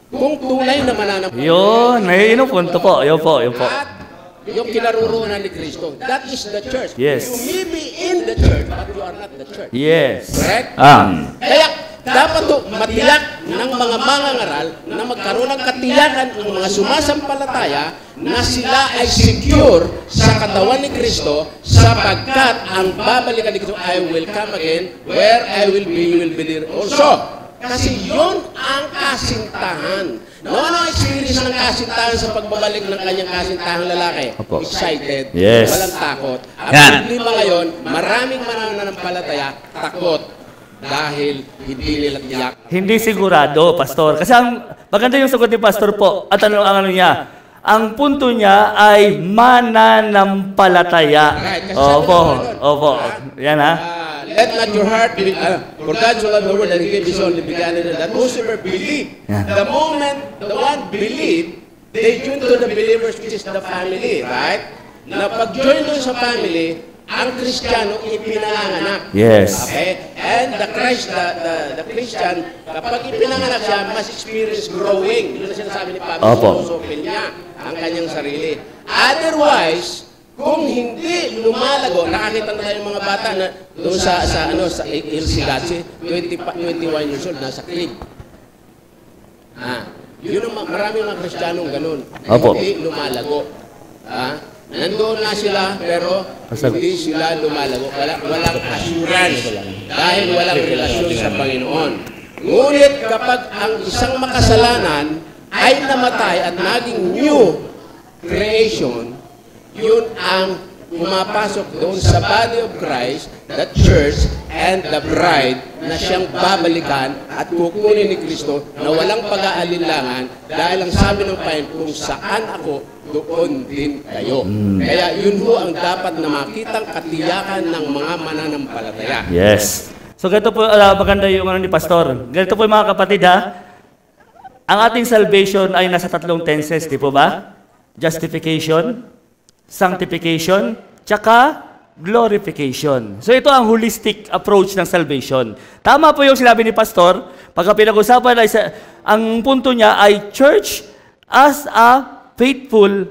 Kung tunay na mananampalataya. Yun, may punto po. Yun po. At yung kinaruroonan ni Kristo. That is the church. Yes. You may be in the church, but you are not the church. Yes. Correct? Kaya dapat to matiyak ng mga mangangaral na magkaroon ng katiyakan ng mga sumasampalataya na sila ay secure sa katawan ni Kristo sapagkat ang babalikan ni Kristo, I will come again, where I will be, you will be there also. Kasi yun ang kasintahan. Ano experience ng kasintahan sa pagbabalik ng kanyang kasintahang lalaki? Opo. Excited, Yes. walang takot. Ang Yan. problema ngayon, maraming mananampalataya, takot dahil hindi nila tiyak. Hindi sigurado, Pastor. Kasi maganda yung sagot ni Pastor po. At ang niya? Ang punto niya ay mananampalataya. Right, kasi Opo. Yan ha. Let not your heart be, for God so loved the world that He gave His only begotten, that whosoever believe, the moment the one believe, they join to the believers, which is the family, right? Na pag-join doon sa family, ang Kristiyano ipinanganak. Yes. Okay? And the Christian, kapag ipinanganak siya, mas experience growing. Yun ang sinasabi ni Pablo Opo. sa Sopil niya, ang kanyang sarili. Otherwise, kung hindi lumalago, nakakita na tayo mga bata na doon sa El Sigatse, 21 years old, nasa crib. Yun ang maraming mga Kristiyanong ganun. Opo. Hindi lumalago. Nandoon na sila, pero hindi sila lumalago. Walang assurance dahil walang relasyon sa Panginoon. Ngunit kapag ang isang makasalanan ay namatay at naging new creation, yun ang pumapasok doon sa body of Christ, the church, and the bride na siyang babalikan at kukunin ni Kristo na walang pag-aalinlangan dahil ang sabi ng Panginoon, kung saan ako, doon din kayo. Kaya yun ho ang dapat na makitang katiyakan ng mga mananampalataya. Yes. So ganito po, maganda yung ano ni Pastor. Ganito po mga kapatid ha. Ang ating salvation ay nasa tatlong tenses, di po ba? Justification, sanctification, tsaka glorification. So ito ang holistic approach ng salvation. Tama po yung sinabi ni Pastor, pagka pinag-usapan ay ang punto niya ay church as a faithful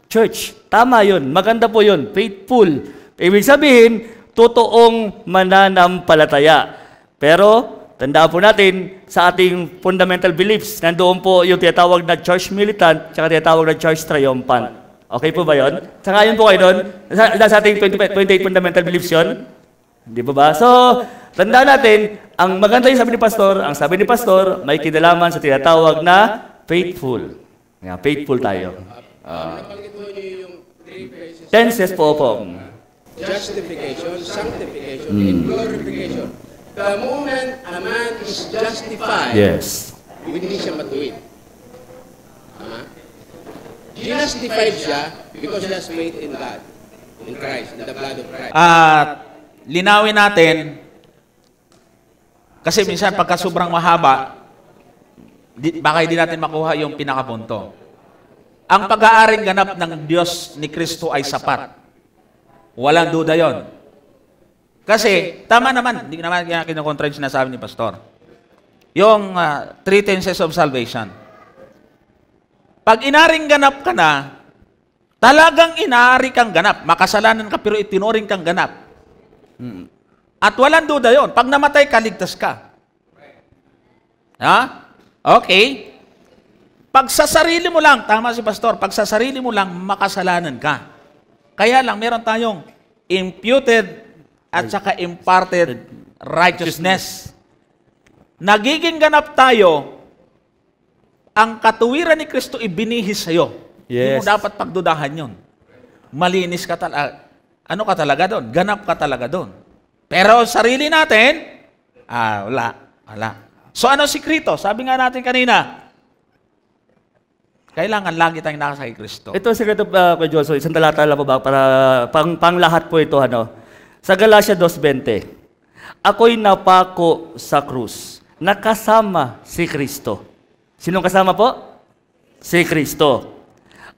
church. Tama yun. Maganda po yun. Faithful. Ibig sabihin, totoong mananampalataya. Pero, tandaan po natin, sa ating fundamental beliefs, nandoon po yung tinatawag na church militant, tsaka tinatawag na church triumphant. Okay po ba yun? Sangayon po kayo doon? Sa ating 28 fundamental beliefs yun? Di ba ba? So, tandaan natin, ang maganda yung sabi ni Pastor, ang sabi ni Pastor, may kinalaman sa tinatawag na faithful. Yeah, faithful tayo. Nabanggit mo niyo yung 3 phases. Tenses po po. Justification, sanctification, and glorification. The moment a man is justified, Yes. hindi siya matuwid. Justified siya because he has faith in God, in Christ, in the blood of Christ. At linawin natin, kasi minsan pagka sobrang mahaba, baka hindi natin makuha yung pinakapunto. Ang pag-aaring ganap ng Diyos ni Kristo ay sapat. Walang duda yon. Kasi, tama naman, hindi naman kinukontra yung sinasabi ni Pastor. Yung 3 tenses of salvation. Pag inaring ganap ka na, talagang inaari kang ganap. Makasalanan ka pero itinuring kang ganap. At walang duda yon. Pag namatay ka, ligtas ka. Ha? Okay. Pag sa sarili mo lang, tama si Pastor, pag sa sarili mo lang, makasalanan ka. Kaya lang, meron tayong imputed at saka imparted righteousness. Nagiging ganap tayo, ang katuwiran ni Kristo ibinihis sa'yo. Hindi Yes. mo dapat pagdudahan yun. Malinis ka talaga. Ano ka talaga doon? Ganap ka talaga doon. Pero sarili natin, wala. So ano sikreto? Sabi nga natin kanina, kailangan lagi tayong nasa kay Kristo. Ito ang sekreto kay Joshua. Isang talata lang po ba? Para pang lahat po ito. Sa Galatia 2:20, ako'y napako sa krus, nakasama si Kristo. Sinong kasama po? Si Kristo.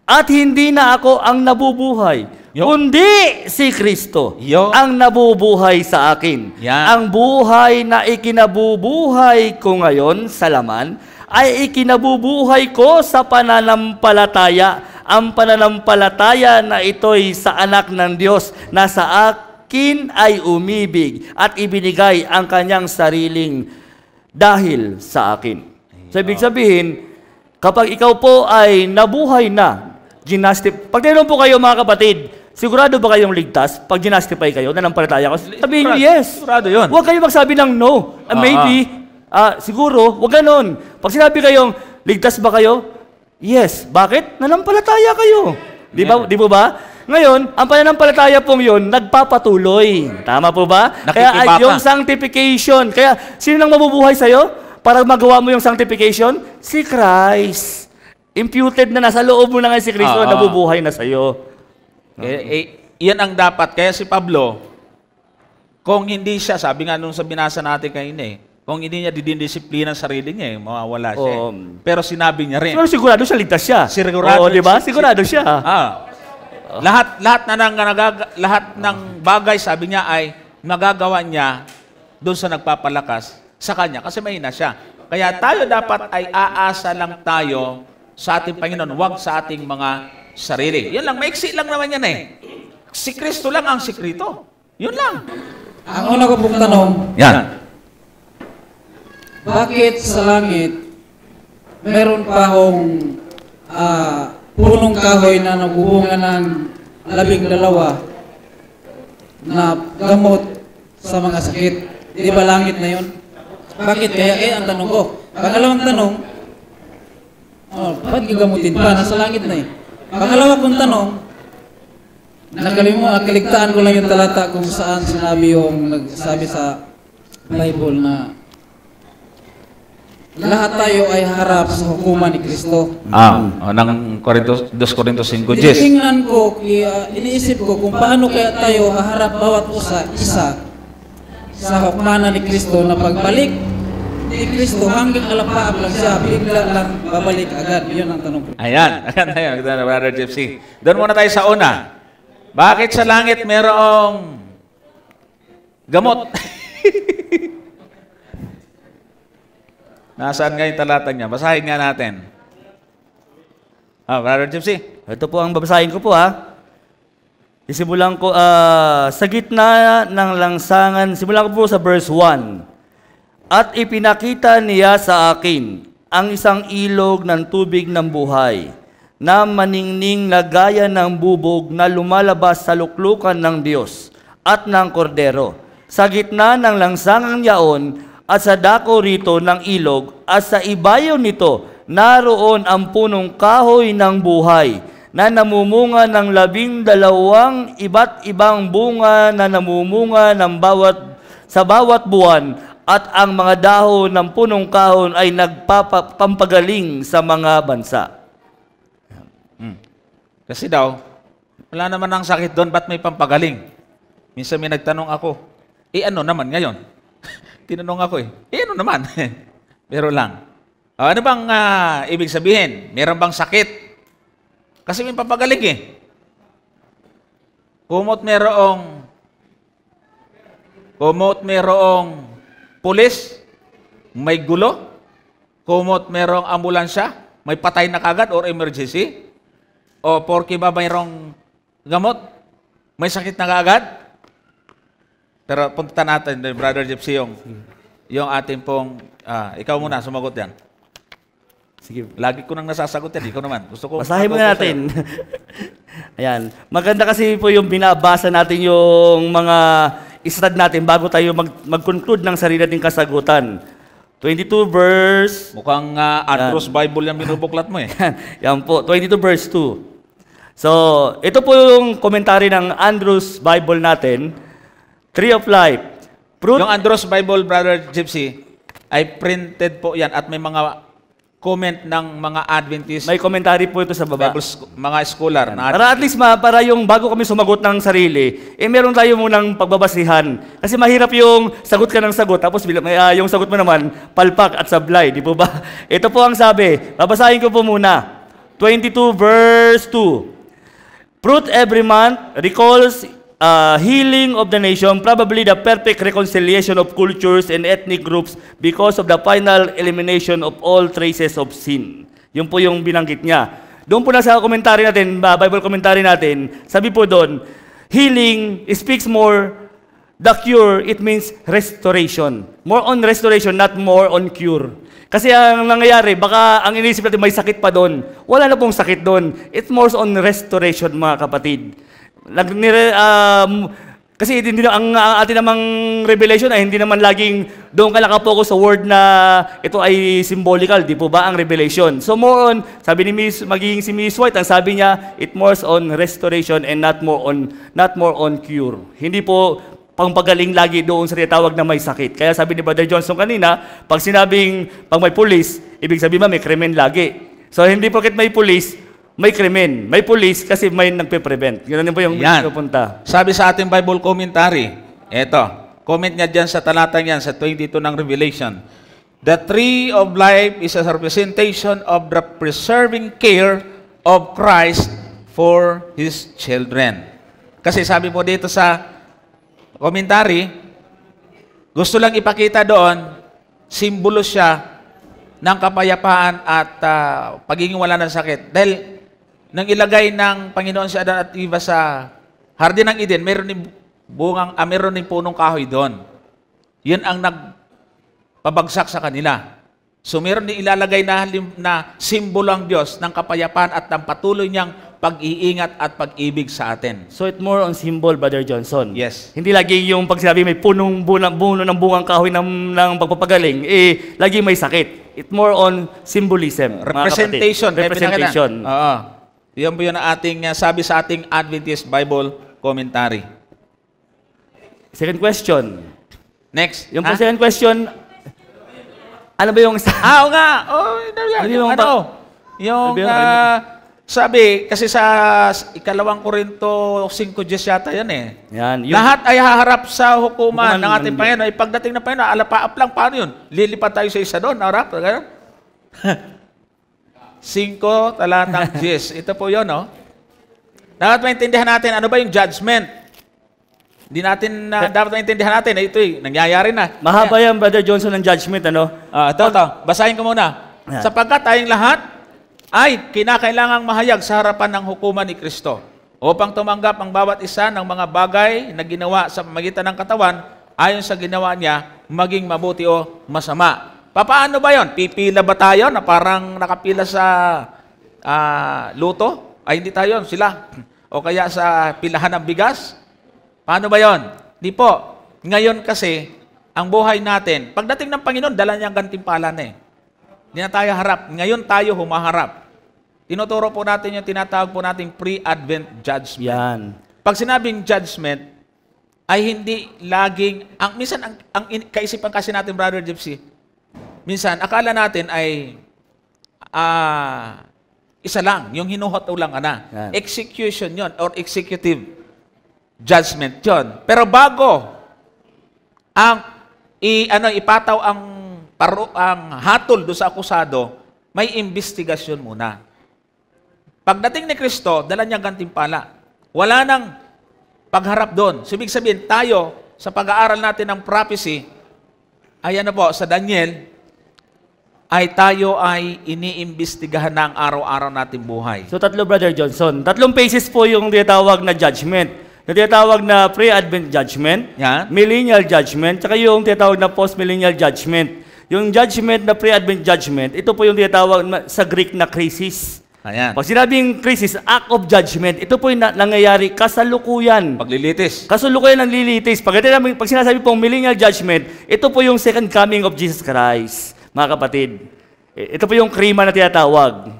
At hindi na ako ang nabubuhay, kundi si Kristo ang nabubuhay sa akin. Yan. Ang buhay na ikinabubuhay ko ngayon sa laman, ay ikinabubuhay ko sa pananampalataya. Ang pananampalataya na ito'y sa anak ng Diyos na sa akin ay umibig at ibinigay ang kanyang sariling dahil sa akin. So, ibig sabihin, kapag ikaw po ay nabuhay na, pag tinanong po kayo mga kapatid, sigurado ba kayong ligtas pag ginastify kayo, nanampalataya ko? Sabihin nyo yes. Sigurado yun. Huwag kayo magsabi ng no. Maybe, siguro, wag ganon. Pag sinabi kayong, ligtas ba kayo? Yes. Bakit? Nanampalataya kayo. Di ba? Di po ba? Ngayon, ang pananampalataya pong yun, nagpapatuloy. Tama po ba? Kaya Nakikibaka. yung sanctification. Kaya, sino nang mabubuhay sa'yo para magawa mo yung sanctification? Si Christ. Imputed na nasa loob mo na nga si Kristo na nabubuhay na sa'yo. Yan ang dapat. Kaya si Pablo, kung hindi siya, sabi nga nung sa binasa natin kanina kung hindi niya didindisiplina ang sarili niya, mawawala siya. Pero sinabi niya rin. Pero sigurado siya, ligtas siya. Sigurado. Oo, di ba? Sigurado siya. Lahat ng bagay, sabi niya, ay magagawa niya doon sa nagpapalakas sa kanya kasi mahina siya. Kaya tayo dapat ay aasa lang tayo sa ating Panginoon, wag sa ating mga sarili. Yun lang, maiksi lang naman yan Si Kristo lang ang sikrito. Yun lang. Ang una ko pong tanong, Yan. bakit sa langit meron pa akong punong kahoy na nagbubunga ng 12 na gamot sa mga sakit? Di ba langit na yun? Bakit? Kaya ang tanong ko. Pangalawang tanong, ba't gagamutin pa? Nasa langit na Pangalawa kong tanong, nakaligtaan ko lang yung talata kung saan sinabi yung nagsabi sa Bible na lahat tayo ay harap sa hukuman ni Kristo. Ng 2 Corintos 5:10. Tinitingnan ko, iniisip ko kung paano kaya tayo haharap bawat isa sa hukmanan ni Kristo na pagbalik ni Kristo hanggang alapaap lang siya, bigla lang babalik agad. Yun ang tanong ko. Ayan. Ayan, Brother Gypsy. Doon muna tayo sa una. Bakit sa langit merong gamot? Nasaan nga yung talata niya? Basahin nga natin. Brother Gypsy. Ito po ang babasahin ko po Isimulan ko, sa gitna ng langsangan, simulan ko po sa verse 1. At ipinakita niya sa akin ang isang ilog ng tubig ng buhay na maningning na gaya ng bubog na lumalabas sa luklukan ng Diyos at ng Kordero. Sa gitna ng langsangang yaon at sa dako rito ng ilog at sa ibayo nito, naroon ang punong kahoy ng buhay na namumunga ng 12 iba't ibang bunga na namumunga sa bawat buwan, at ang mga dahon ng punong kahoy ay nagpapampagaling sa mga bansa. Kasi daw, wala naman ang sakit doon, ba't may pampagaling? Minsan may nagtanong ako, ano naman ngayon? Tinanong ako ano naman? Pero lang. Ano bang ibig sabihin? Meron bang sakit? Kasi may pampagaling Kumot merong pulis, may gulo, kumot merong ambulansya, may patay na kagad or emergency, o porke ba mayroong gamot, may sakit na kagad. Pero punta natin, Brother Gypsy, yung ating pong, ikaw muna, sumagot yan. Sige. Lagi ko nang nasasagot yan, ikaw naman. Gusto ko. Basahin muna natin. Ayan. Maganda kasi po yung binabasa natin yung mga istad natin bago tayo mag-conclude ng sarili nating kasagutan. 22 verse... Mukhang Andros Bible yung binubuklat mo Yan po, 22 verse 2. So, ito po yung komentary ng Andros Bible natin. Tree of Life. Yung Andros Bible, Brother Gypsy, ay printed po yan at may mga comment ng mga Adventist. May commentary po ito sa baba. Mga scholar. Para at least para yung bago kami sumagot ng sarili, meron tayo munang pagbabasihan. Kasi mahirap yung sagot ka ng sagot, tapos yung sagot mo naman, palpak at sablay, di po ba? Ito po ang sabi, babasahin ko po muna. 22 verse 2. Fruit every month recalls healing of the nation, probably the perfect reconciliation of cultures and ethnic groups because of the final elimination of all traces of sin. Yun po yung binanggit niya. Doon po na sa commentary natin, Bible commentary natin, sabi po doon, healing speaks more, the cure, it means restoration. More on restoration, not more on cure. Kasi ang nangyayari, baka ang inisip natin may sakit pa doon. Wala na pong sakit doon. It's more on restoration, mga kapatid. Kasi ang ating namang revelation ay hindi naman laging doon ka nakapokus sa word na ito ay symbolical, di po ba ang revelation? So more on, sabi ni magiging si Miss White, ang sabi niya, it more on restoration and not more on cure. Hindi po pangpagaling lagi doon sa tinatawag na may sakit. Kaya sabi ni Brother Johnson kanina, pag may pulis, ibig sabihin may krimen lagi. So hindi porket may pulis, may krimen, may police kasi may nagpe-prevent. Ganun po yung pupunta. Sabi sa ating Bible commentary, comment niya dyan sa talatang yan, sa 22 ng Revelation. The tree of life is a representation of the preserving care of Christ for His children. Kasi sabi po dito sa commentary, gusto lang ipakita doon, simbolo siya ng kapayapaan at pagiging wala ng sakit. Dahil nang ilagay ng Panginoon si Adan at Eva sa Hardin ng Eden, meron din punong kahoy doon. Yun ang nagpabagsak sa kanila. So meron din ilalagay na simbolo ang Diyos ng kapayapaan at ng patuloy niyang pag-iingat at pag-ibig sa atin. So it more on symbol, Brother Johnson. Yes. Hindi lagi yung pag sinabi may puno ng bungang kahoy ng pagpapagaling, lagi may sakit. It more on symbolism. Representation. Representation. Oo. Yan po yun ang ating sabi sa ating Adventist Bible commentary. Second question. Next. Yung second question, ano ba yung... Oo nga. Sabi, kasi sa ikalawang Korinto 5:10 yata yan eh. Yan. Lahat ay haharap sa hukuman Hukuman ng ating ng- Panginoon. Ay pagdating ng Panginoon, alapaap lang, paano yun? Lilipat tayo sa isa doon, harap, gano'n? 5 talatang 10. Ito po yun, no? Dapat maintindihan natin, ano ba yung judgment? Hindi natin, dapat maintindihan natin, ito nangyayari na. Mahaba yan, Brother Johnson, ng judgment, ano? Ito, basahin ko muna. Yan. Sapagkat tayong lahat ay kinakailangang mahayag sa harapan ng hukuman ni Kristo upang tumanggap ang bawat isa ng mga bagay na ginawa sa pamamagitan ng katawan ayon sa ginawa niya, maging mabuti o masama. Paano ba yon? Pipila ba tayo na parang nakapila sa luto? Ay, hindi tayo, sila. O kaya sa pilahan ng bigas? Paano ba yon? Di po. Ngayon kasi, ang buhay natin, pagdating ng Panginoon, dala niya ang gantimpala na eh. Hindi na tayo harap. Ngayon tayo humaharap. Tinuturo po natin yung tinatawag po nating pre-advent judgment. Yan. Pag sinabing judgment, ay hindi laging, minsan ang kaisipan kasi natin, Brother Gypsy, minsan akala natin ay isa lang, yung hinuhot ulang ana. Yan. Execution yon or executive judgment yon. Pero bago ipataw ang hatol do sa akusado, may investigasyon muna. Pagdating ni Kristo, dala niya gantimpala. Wala nang pagharap doon. So, ibig sabihin, tayo, sa pag-aaral natin ng prophecy, ay ano po, sa Daniel, ay tayo ay iniimbestigahan na ang araw-araw nating buhay. So, tatlo, Brother Johnson. 3 phases po yung tinatawag na judgment. Yung tinatawag na pre-advent judgment, Yan. millennial judgment, tsaka yung tinatawag na post-millennial judgment. Yung judgment na pre-advent judgment, ito po yung tinatawag sa Greek na crisis. Ayan. Pag sinabing crisis, act of judgment, ito po yung nangyayari kasalukuyan. Paglilitis. Kasalukuyan ng lilitis. Pag sinasabi pong millennial judgment, ito po yung second coming of Jesus Christ, mga kapatid. Ito po yung krima na tinatawag.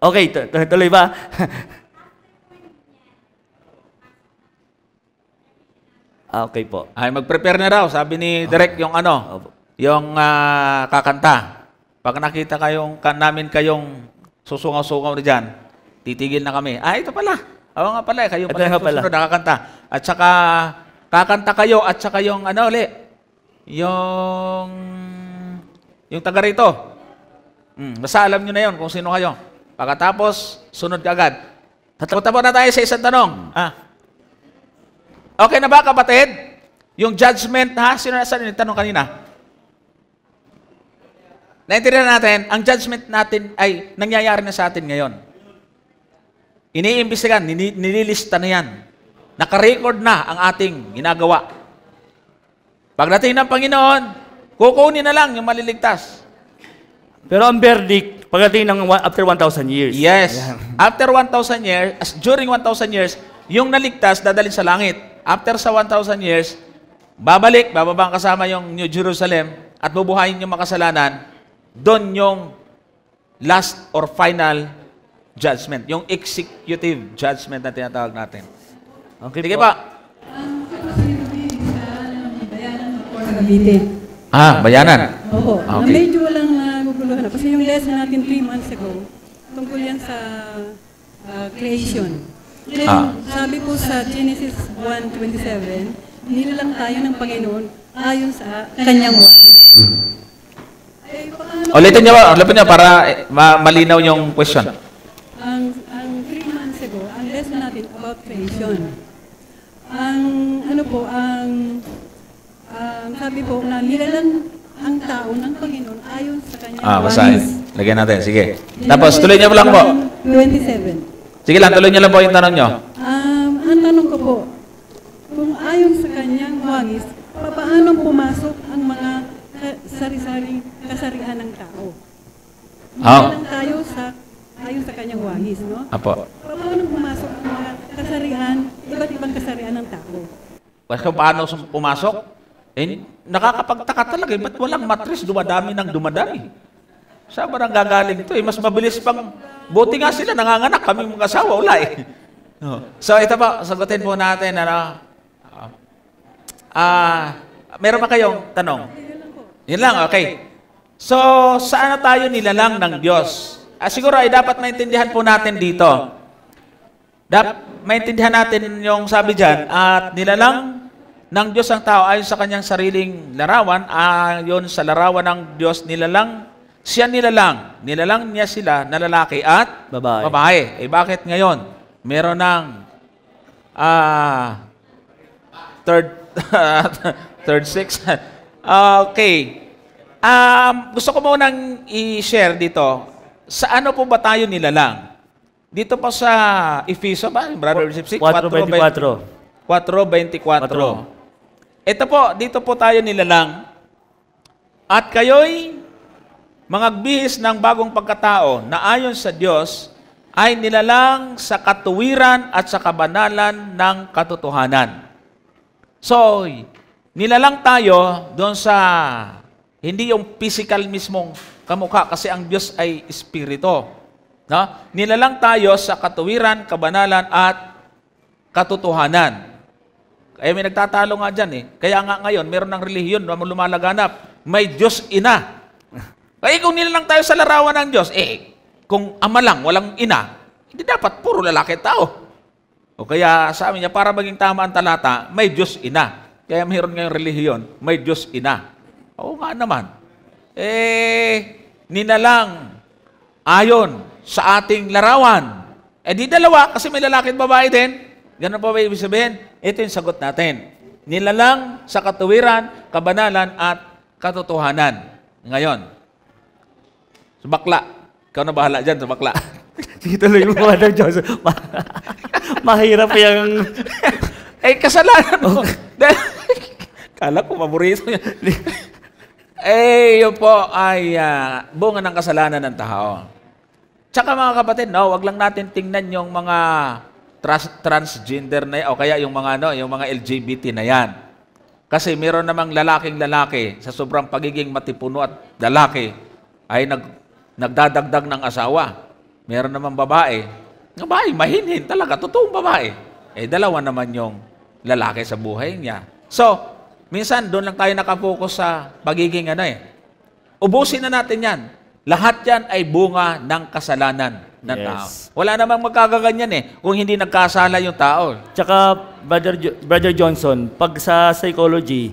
Okay, tuloy ba? Okay po. Ay, mag-prepare na raw, sabi ni Direk yung yung kakanta. Pag nakita namin kayong susungaw-sungaw na dyan, titigil na kami. Ito pala. Oo nga pala, kayo Ito pala nga yung pala. susunod nakakanta. At saka, kakanta kayo, at saka yung yung taga rito. Basta alam nyo na yun kung sino kayo. Pagkatapos, sunod ka agad. Punta po na tayo sa isang tanong. Okay na ba, kapatid? Yung judgment, sino nasa tanong kanina? Naintindihan natin, ang judgment natin ay nangyayari na sa atin ngayon. Iniimbestigan, nililista na yan. Nakarecord na ang ating ginagawa. Pagdating ng Panginoon, kukunin na lang yung maliligtas. Pero ang verdict, pagdating ng after 1,000 years. Yes. Ayan. After 1,000 years, during 1,000 years, yung naligtas, dadalhin sa langit. After sa 1,000 years, bababang kasama yung New Jerusalem at bubuhayin yung makasalanan. Doon yung last or final judgment. Yung executive judgment na tinatawag natin. Okay Sige po. pa. Cavite. Bayanan. Oo. Ah, Na okay. medyo walang naguguluhan. Kasi yung lesson natin 3 months ago, tungkol yan sa creation. Then, sabi po sa Genesis 1:27, nilalang tayo ng Panginoon ayon sa kanyang word. Ulitin niyo para malinaw yung question. Ang 3 months ago, ang lesson natin about creation. Sabi po na nilalang ang tao ng Panginoon ayon sa kanyang Basahin. Lagyan natin. Sige. Tapos, tuloy niyo lang po. 27. Sige lang, tuloy niyo lang po yung tanong niyo. Ang tanong ko po, kung ayon sa kanyang wangis, paano pumasok ang mga sari-saring kasarian ng tao? Nilalang tayo ayon sa kanyang wangis, no? Apo. Paano pumasok ang mga kasarian, iba't ibang kasarian ng tao? Kasi paano pumasok? Nakakapagtaka talaga. Ba't walang matris? Dumadami ng dumadami. Saan ba nang gagaling ito? Mas mabilis pang... Buti nga sila, nanganganak. Kaming mga asawa, wala eh. So ito po, sagutin po natin. Meron pa kayong tanong? Yun lang, okay. So, saan na tayo nilalang ng Diyos? siguro ay dapat maintindihan po natin dito. Maintindihan natin yung sabi dyan, at nilalang ng Diyos ang tao ayon sa kanyang sariling larawan, ayon sa larawan ng Diyos nilalang, siya nilalang niya sila na lalaki at babae. Eh bakit ngayon? Meron ng third sex. Okay. Gusto ko munang i-share dito, sa ano po ba tayo nilalang? Dito po sa Efeso ba? Brother 4:24. 4:24. Ito po, dito po tayo nilalang. At kayo'y mangagbihis ng bagong pagkatao na ayon sa Diyos ay nilalang sa katuwiran at sa kabanalan ng katotohanan. So, nilalang tayo doon sa, hindi yung physical mismong kamukha kasi ang Diyos ay espiritu. No? Nilalang tayo sa katuwiran, kabanalan at katotohanan. Kaya may nagtatalo nga dyan eh. Kaya nga ngayon, meron ng relihiyon na lumalaganap. May Diyos ina. Kaya kung nilalang tayo sa larawan ng Diyos, kung ama lang, walang ina, hindi dapat puro lalaki tao. O kaya sa amin niya, para maging tama ang talata, may Diyos ina. Kaya mayroon ngayong relihiyon, may Diyos ina. Oo nga naman. Nilalang ayon sa ating larawan. Di dalawa, kasi may lalaki at babae din. Ganun pa ba ibig sabihin? Ito yung sagot natin. Nilalang sa katuwiran, kabanalan at katotohanan. Ngayon, sa bakla. Ikaw na bahala dyan sa bakla. Sige tuloy mo, Brother Joseph. Mahirap yung... kasalanan mo. Kala ko, paborito niya. Yun po ay bunga ng kasalanan ng tao. Tsaka mga kapatid, wag lang natin tingnan yung mga transgender na o kaya yung mga yung mga LGBT na yan. Kasi meron namang lalaking-lalaki sa sobrang pagiging matipuno at lalaki ay nagdadagdag ng asawa. Meron namang babae mahinhin talaga, totoong babae. Dalawa naman yung lalaki sa buhay niya. So, minsan doon lang tayo nakapokus sa pagiging ubusin na natin yan. Lahat yan ay bunga ng kasalanan ng tao. Wala namang magkakaganyan kung hindi nagkasala yung tao. Tsaka, Brother Johnson, pag sa psychology,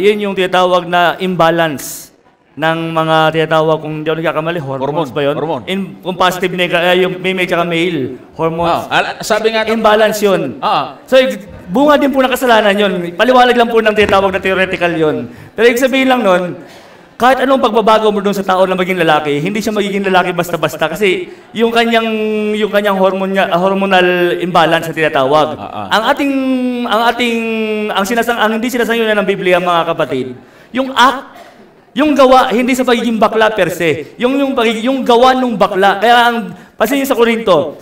yun yung tinatawag na imbalance ng mga tinatawag, kung hindi ako nagkakamali, hormones ba yun? Hormone. Kung positive, yung female tsaka male, hormones. Sabi nga, imbalance yun. So, bunga din po ng kasalanan yun. Paliwalag lang po ng tinatawag na theoretical yun. Pero ibig sabihin lang nun, kahit anong pagbabago mo doon sa tao na maging lalaki, hindi siya magiging lalaki basta-basta kasi yung kanyang hormonal imbalance na tinatawag. Ang hindi sinasangyonan ng Biblia, mga kapatid, yung gawa hindi sa pagiging bakla per se, yung gawa ng bakla. Kaya pasin sa Korinto,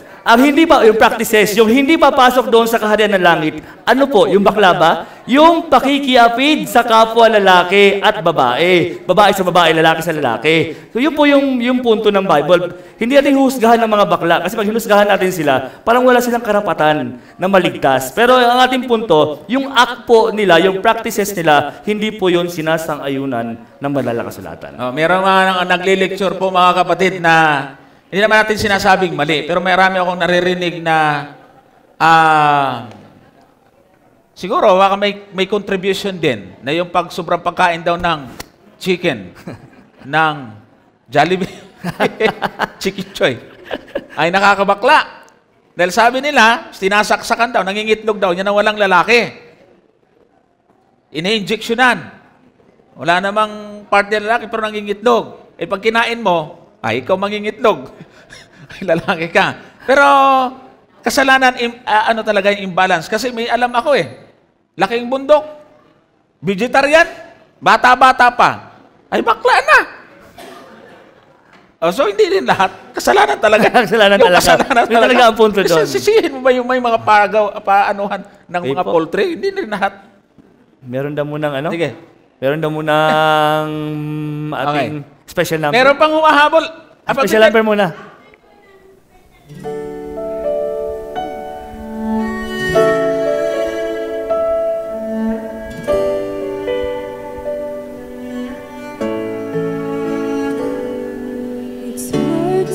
yung practices, yung hindi papasok doon sa kaharian ng langit, ano po, yung bakla ba? Yung pakikiapid sa kapwa lalaki at babae. Babae sa babae, lalaki sa lalaki. So yun po yung punto ng Bible. Hindi natin husgahan ng mga bakla kasi pag hinusgahan natin sila, parang wala silang karapatan na maligtas. Pero ang ating punto, yung act po nila, yung practices nila, hindi po yun sinasang-ayunan ng banal na kasulatan. Meron mga nagle-lecture po mga kapatid na hindi naman natin sinasabing mali, pero marami akong naririnig na siguro baka may contribution din na yung sobrang pagkain daw ng chicken, ng Jollibee, Chicken Choy, ay nakakabakla. Dahil sabi nila, sinasaksakan daw, nangingitlog daw, yan ang walang lalaki. Ina-injectionan. Wala namang part ng lalaki pero nangingitlog. Pag kinain mo, ikaw mangingitlog. Lalaki ka. Pero, kasalanan, talaga yung imbalance. Kasi may alam ako laking bundok, vegetarian, bata-bata pa, ay bakla na. So, hindi rin lahat. Kasalanan talaga. Kasalanan talaga ang punto doon. Sisihin mo ba yung may mga paanuhan ng mga poultry? Hindi rin lahat. Meron daw munang Sige. Meron daw munang ating special number. Meron pang humahabol. Special number muna. It's hard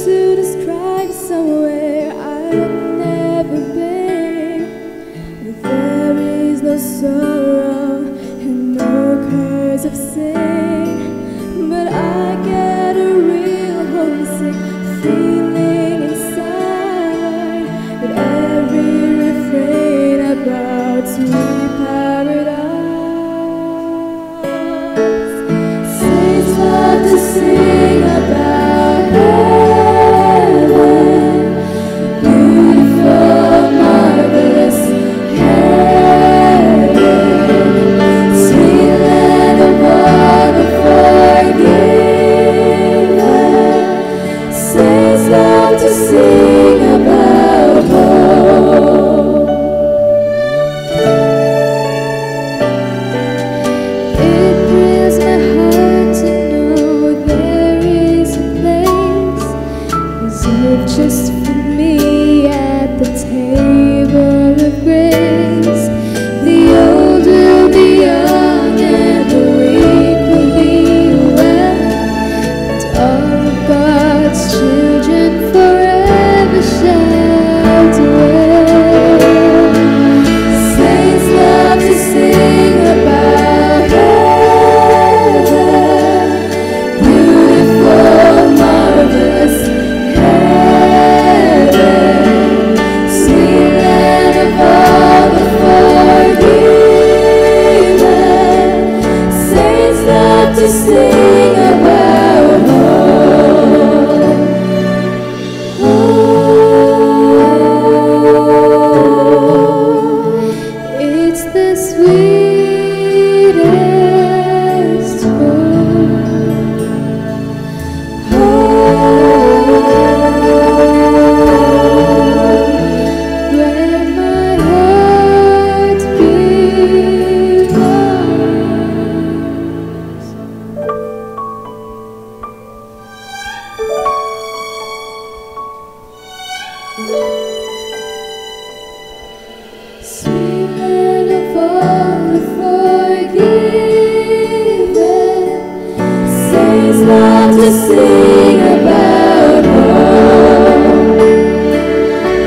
Saints love to sing about home.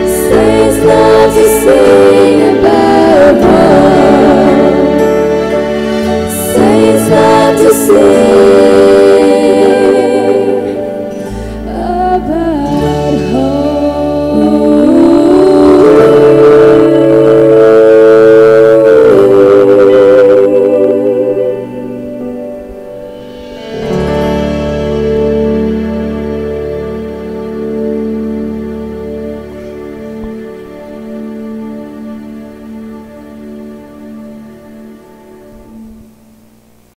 Saints love to sing about home. Saints love to sing